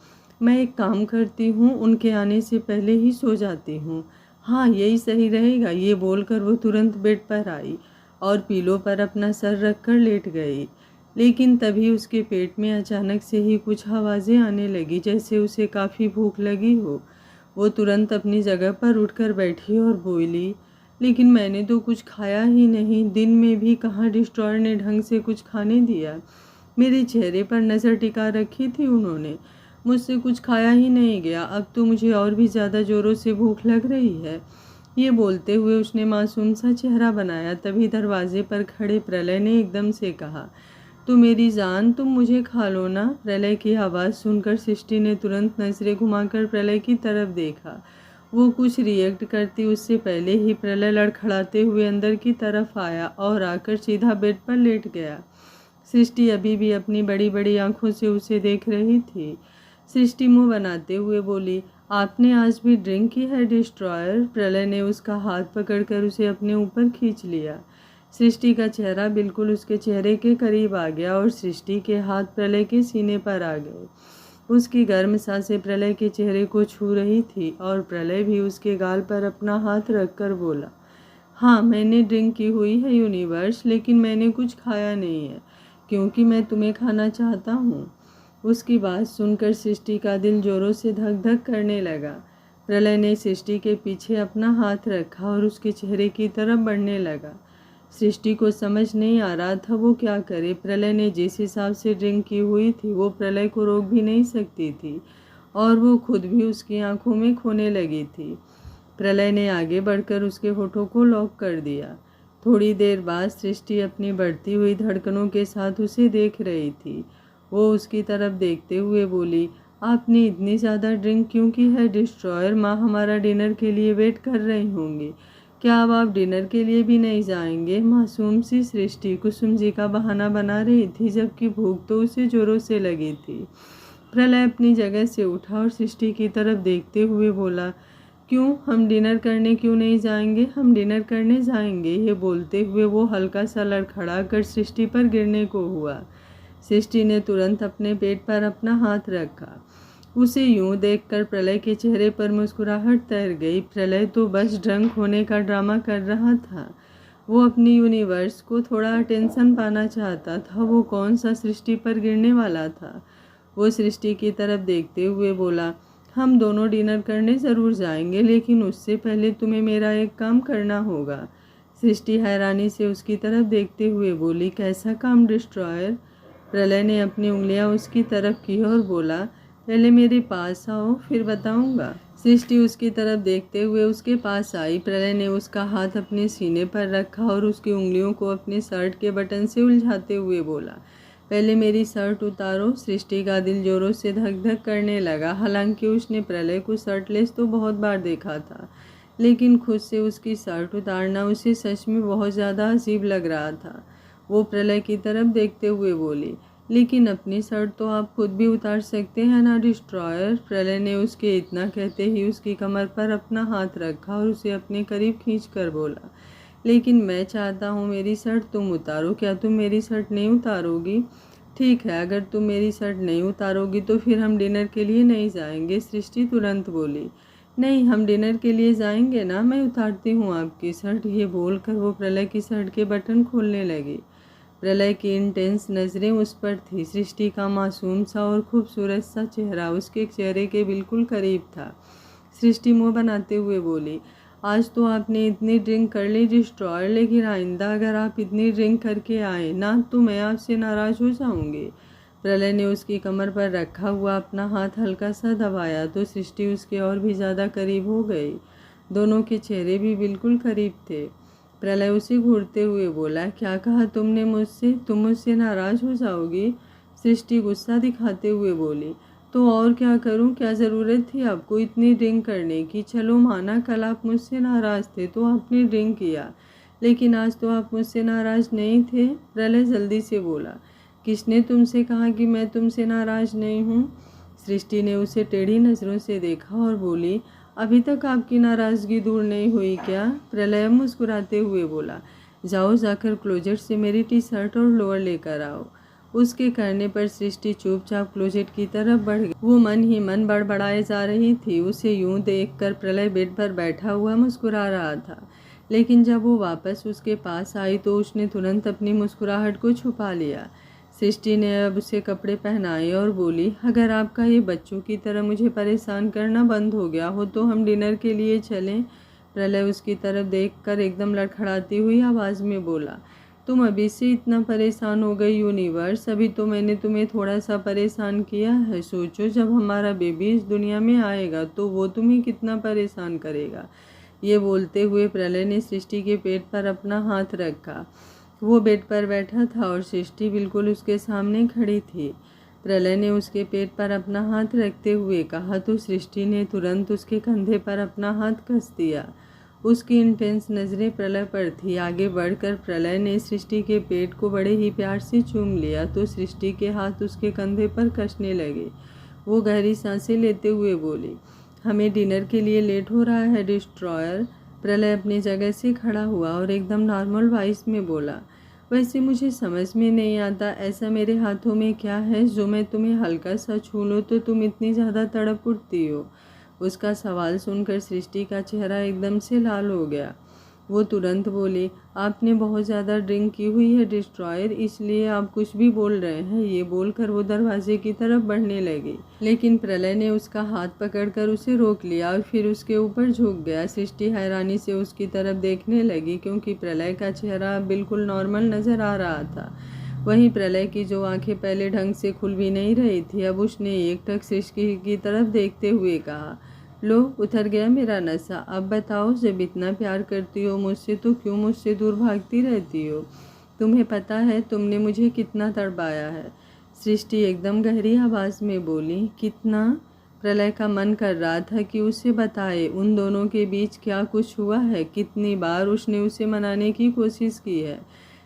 मैं एक काम करती हूँ, उनके आने से पहले ही सो जाती हूँ। हाँ, यही सही रहेगा। ये बोलकर वो तुरंत बेड पर आई और पीलो पर अपना सर रखकर लेट गई। लेकिन तभी उसके पेट में अचानक से ही कुछ आवाज़ें आने लगी, जैसे उसे काफ़ी भूख लगी हो। वो तुरंत अपनी जगह पर उठकर बैठी और बोली, लेकिन मैंने तो कुछ खाया ही नहीं। दिन में भी कहाँ डिस्ट्रॉयर ने ढंग से कुछ खाने दिया। मेरे चेहरे पर नज़र टिका रखी थी उन्होंने। मुझसे कुछ खाया ही नहीं गया। अब तो मुझे और भी ज़्यादा ज़ोरों से भूख लग रही है। ये बोलते हुए उसने मासूम सा चेहरा बनाया। तभी दरवाजे पर खड़े प्रलय ने एकदम से कहा, तो मेरी जान, तुम मुझे खा लो ना। प्रलय की आवाज़ सुनकर सृष्टि ने तुरंत नजरें घुमाकर प्रलय की तरफ देखा। वो कुछ रिएक्ट करती उससे पहले ही प्रलय लड़खड़ाते हुए अंदर की तरफ आया और आकर सीधा बेड पर लेट गया। सृष्टि अभी भी अपनी बड़ी बड़ी आंखों से उसे देख रही थी। सृष्टि मुंह बनाते हुए बोली, आपने आज भी ड्रिंक की है डिस्ट्रॉयर। प्रलय ने उसका हाथ पकड़कर उसे अपने ऊपर खींच लिया। सृष्टि का चेहरा बिल्कुल उसके चेहरे के करीब आ गया और सृष्टि के हाथ प्रलय के सीने पर आ गए। उसकी गर्म सांसें प्रलय के चेहरे को छू रही थी और प्रलय भी उसके गाल पर अपना हाथ रखकर बोला, हाँ, मैंने ड्रिंक की हुई है यूनिवर्स, लेकिन मैंने कुछ खाया नहीं है क्योंकि मैं तुम्हें खाना चाहता हूँ। उसकी बात सुनकर सृष्टि का दिल जोरों से धक धक करने लगा। प्रलय ने सृष्टि के पीछे अपना हाथ रखा और उसके चेहरे की तरफ बढ़ने लगा। सृष्टि को समझ नहीं आ रहा था वो क्या करे। प्रलय ने जिस हिसाब से ड्रिंक की हुई थी वो प्रलय को रोक भी नहीं सकती थी और वो खुद भी उसकी आंखों में खोने लगी थी। प्रलय ने आगे बढ़कर उसके होठों को लॉक कर दिया। थोड़ी देर बाद सृष्टि अपनी बढ़ती हुई धड़कनों के साथ उसे देख रही थी। वो उसकी तरफ देखते हुए बोली, आपने इतनी ज़्यादा ड्रिंक क्यों की है डिस्ट्रॉयर। माँ हमारा डिनर के लिए वेट कर रही होंगी। क्या अब आप डिनर के लिए भी नहीं जाएंगे। मासूम सी सृष्टि कुसुम जी का बहाना बना रही थी, जबकि भूख तो उसे जोरों से लगी थी। प्रलय अपनी जगह से उठा और सृष्टि की तरफ देखते हुए बोला, क्यों, हम डिनर करने क्यों नहीं जाएंगे। हम डिनर करने जाएंगे। ये बोलते हुए वो हल्का सा लड़खड़ा कर सृष्टि पर गिरने को हुआ। सृष्टि ने तुरंत अपने पेट पर अपना हाथ रखा। उसे यूं देखकर प्रलय के चेहरे पर मुस्कुराहट तैर गई। प्रलय तो बस ड्रंक होने का ड्रामा कर रहा था। वो अपनी यूनिवर्स को थोड़ा अटेंशन पाना चाहता था। वो कौन सा सृष्टि पर गिरने वाला था। वो सृष्टि की तरफ देखते हुए बोला, हम दोनों डिनर करने ज़रूर जाएंगे, लेकिन उससे पहले तुम्हें मेरा एक काम करना होगा। सृष्टि हैरानी से उसकी तरफ देखते हुए बोली, कैसा काम डिस्ट्रॉयर? प्रलय ने अपनी उंगलियां उसकी तरफ की और बोला, पहले मेरे पास आओ, फिर बताऊंगा। सृष्टि उसकी तरफ देखते हुए उसके पास आई। प्रलय ने उसका हाथ अपने सीने पर रखा और उसकी उंगलियों को अपने शर्ट के बटन से उलझाते हुए बोला, पहले मेरी शर्ट उतारो। सृष्टि का दिल जोरों से धक धक करने लगा। हालांकि उसने प्रलय को शर्टलेस तो बहुत बार देखा था, लेकिन खुद से उसकी शर्ट उतारना उसे सच में बहुत ज़्यादा अजीब लग रहा था। वो प्रलय की तरफ देखते हुए बोली, लेकिन अपनी शर्ट तो आप खुद भी उतार सकते हैं ना डिस्ट्रॉयर। प्रलय ने उसके इतना कहते ही उसकी कमर पर अपना हाथ रखा और उसे अपने करीब खींच कर बोला, लेकिन मैं चाहता हूँ मेरी शर्ट तुम उतारो। क्या तुम मेरी शर्ट नहीं उतारोगी? ठीक है, अगर तुम मेरी शर्ट नहीं उतारोगी तो फिर हम डिनर के लिए नहीं जाएंगे। सृष्टि तुरंत बोली, नहीं, हम डिनर के लिए जाएंगे ना, मैं उतारती हूँ आपकी शर्ट। ये बोलकर वो प्रलय की शर्ट के बटन खोलने लगी। प्रलय की इंटेंस नज़रें उस पर थी। सृष्टि का मासूम सा और खूबसूरत सा चेहरा उसके चेहरे के बिल्कुल करीब था। सृष्टि मुँह बनाते हुए बोली, आज तो आपने इतनी ड्रिंक कर ली डिस्ट्रॉयर, लेकिन आइंदा अगर आप इतनी ड्रिंक करके आए ना तो मैं आपसे नाराज़ हो जाऊंगी। प्रलय ने उसकी कमर पर रखा हुआ अपना हाथ हल्का सा दबाया तो सृष्टि उसके और भी ज़्यादा करीब हो गई। दोनों के चेहरे भी बिल्कुल करीब थे। प्रलय उसे घूरते हुए बोला, क्या कहा तुमने मुझसे? तुम मुझसे नाराज़ हो जाओगी? सृष्टि गुस्सा दिखाते हुए बोली, तो और क्या करूं? क्या ज़रूरत थी आपको इतनी ड्रिंक करने की? चलो माना कल आप मुझसे नाराज़ थे तो आपने ड्रिंक किया, लेकिन आज तो आप मुझसे नाराज़ नहीं थे। प्रलय जल्दी से बोला, किसने तुमसे कहा कि मैं तुमसे नाराज़ नहीं हूँ? सृष्टि ने उसे टेढ़ी नज़रों से देखा और बोली, अभी तक आपकी नाराज़गी दूर नहीं हुई क्या? प्रलय मुस्कुराते हुए बोला, जाओ जाकर क्लोजेट से मेरी टी शर्ट और लोअर लेकर आओ। उसके कहने पर सृष्टि चुपचाप क्लोजेट की तरफ बढ़ गई। वो मन ही मन बड़बड़ाए जा रही थी। उसे यूं देखकर प्रलय बेड पर बैठा हुआ मुस्कुरा रहा था, लेकिन जब वो वापस उसके पास आई तो उसने तुरंत अपनी मुस्कुराहट को छुपा लिया। सृष्टि ने अब उसे कपड़े पहनाए और बोली, अगर आपका ये बच्चों की तरह मुझे परेशान करना बंद हो गया हो तो हम डिनर के लिए चलें। प्रलय उसकी तरफ देखकर एकदम लड़खड़ाती हुई आवाज़ में बोला, तुम अभी से इतना परेशान हो गई यूनिवर्स? अभी तो मैंने तुम्हें थोड़ा सा परेशान किया है। सोचो जब हमारा बेबी इस दुनिया में आएगा तो वो तुम्हें कितना परेशान करेगा। ये बोलते हुए प्रलय ने सृष्टि के पेट पर अपना हाथ रखा। वो बेड पर बैठा था और सृष्टि बिल्कुल उसके सामने खड़ी थी। प्रलय ने उसके पेट पर अपना हाथ रखते हुए कहा तो सृष्टि ने तुरंत उसके कंधे पर अपना हाथ कस दिया। उसकी इंटेंस नज़रें प्रलय पर थी। आगे बढ़कर प्रलय ने सृष्टि के पेट को बड़े ही प्यार से चूम लिया तो सृष्टि के हाथ उसके कंधे पर कसने लगे। वो गहरी सांसें लेते हुए बोली, हमें डिनर के लिए लेट हो रहा है डिस्ट्रॉयर। प्रलय अपनी जगह से खड़ा हुआ और एकदम नॉर्मल वॉइस में बोला, वैसे मुझे समझ में नहीं आता ऐसा मेरे हाथों में क्या है जो मैं तुम्हें हल्का सा छू लूँ तो तुम इतनी ज़्यादा तड़प उठती हो। उसका सवाल सुनकर सृष्टि का चेहरा एकदम से लाल हो गया। वो तुरंत बोली, आपने बहुत ज़्यादा ड्रिंक की हुई है डिस्ट्रॉयर, इसलिए आप कुछ भी बोल रहे हैं। ये बोलकर वो दरवाजे की तरफ बढ़ने लगी, लेकिन प्रलय ने उसका हाथ पकड़कर उसे रोक लिया और फिर उसके ऊपर झुक गया। सृष्टि हैरानी से उसकी तरफ देखने लगी क्योंकि प्रलय का चेहरा बिल्कुल नॉर्मल नज़र आ रहा था। वहीं प्रलय की जो आंखें पहले ढंग से खुल भी नहीं रही थी, अब उसने एकटक सृष्टि की तरफ देखते हुए कहा, लो उतर गया मेरा नशा। अब बताओ, जब इतना प्यार करती हो मुझसे तो क्यों मुझसे दूर भागती रहती हो? तुम्हें पता है तुमने मुझे कितना तड़पाया है? सृष्टि एकदम गहरी आवाज़ में बोली, कितना? प्रलय का मन कर रहा था कि उसे बताए उन दोनों के बीच क्या कुछ हुआ है। कितनी बार उसने उसे मनाने की कोशिश की है,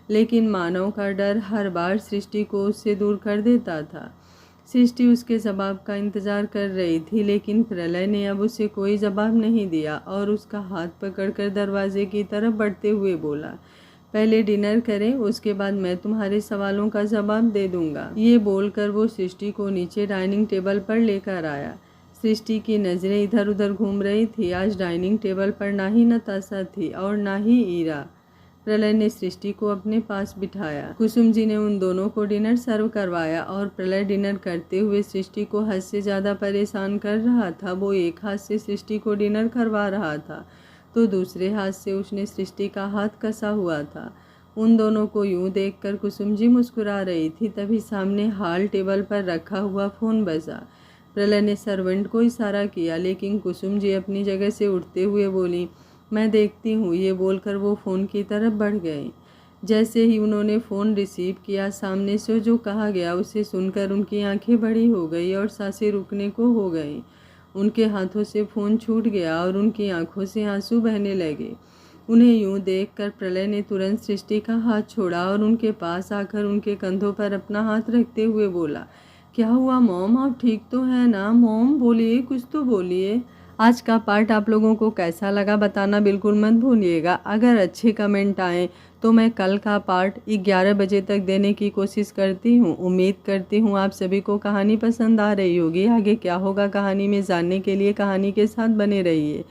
लेकिन मानव का डर हर बार सृष्टि को उससे दूर कर देता था। सृष्टि उसके जवाब का इंतज़ार कर रही थी, लेकिन प्रलय ने अब उसे कोई जवाब नहीं दिया और उसका हाथ पकड़कर दरवाजे की तरफ बढ़ते हुए बोला, पहले डिनर करें, उसके बाद मैं तुम्हारे सवालों का जवाब दे दूंगा। ये बोलकर वो सृष्टि को नीचे डाइनिंग टेबल पर लेकर आया। सृष्टि की नज़रें इधर उधर घूम रही थी। आज डाइनिंग टेबल पर ना ही नताशा थी और ना ही ईरा। प्रलय ने सृष्टि को अपने पास बिठाया। कुसुम जी ने उन दोनों को डिनर सर्व करवाया और प्रलय डिनर करते हुए सृष्टि को हद से ज़्यादा परेशान कर रहा था। वो एक हाथ से सृष्टि को डिनर करवा रहा था तो दूसरे हाथ से उसने सृष्टि का हाथ कसा हुआ था। उन दोनों को यूं देखकर कुसुम जी मुस्कुरा रही थी। तभी सामने हाल टेबल पर रखा हुआ फ़ोन बजा। प्रलय ने सर्वेंट को इशारा किया, लेकिन कुसुम जी अपनी जगह से उठते हुए बोली, मैं देखती हूँ। ये बोलकर वो फ़ोन की तरफ बढ़ गए। जैसे ही उन्होंने फ़ोन रिसीव किया, सामने से जो कहा गया उसे सुनकर उनकी आंखें बड़ी हो गई और सांसें रुकने को हो गई। उनके हाथों से फ़ोन छूट गया और उनकी आंखों से आंसू बहने लगे। उन्हें यूं देखकर प्रलय ने तुरंत सृष्टि का हाथ छोड़ा और उनके पास आकर उनके कंधों पर अपना हाथ रखते हुए बोला, क्या हुआ मॉम, आप ठीक तो हैं ना? मॉम बोलिए, कुछ तो बोलिए। आज का पार्ट आप लोगों को कैसा लगा बताना बिल्कुल मत भूलिएगा। अगर अच्छे कमेंट आएँ तो मैं कल का पार्ट 11 बजे तक देने की कोशिश करती हूँ। उम्मीद करती हूँ आप सभी को कहानी पसंद आ रही होगी। आगे क्या होगा कहानी में जानने के लिए कहानी के साथ बने रहिए।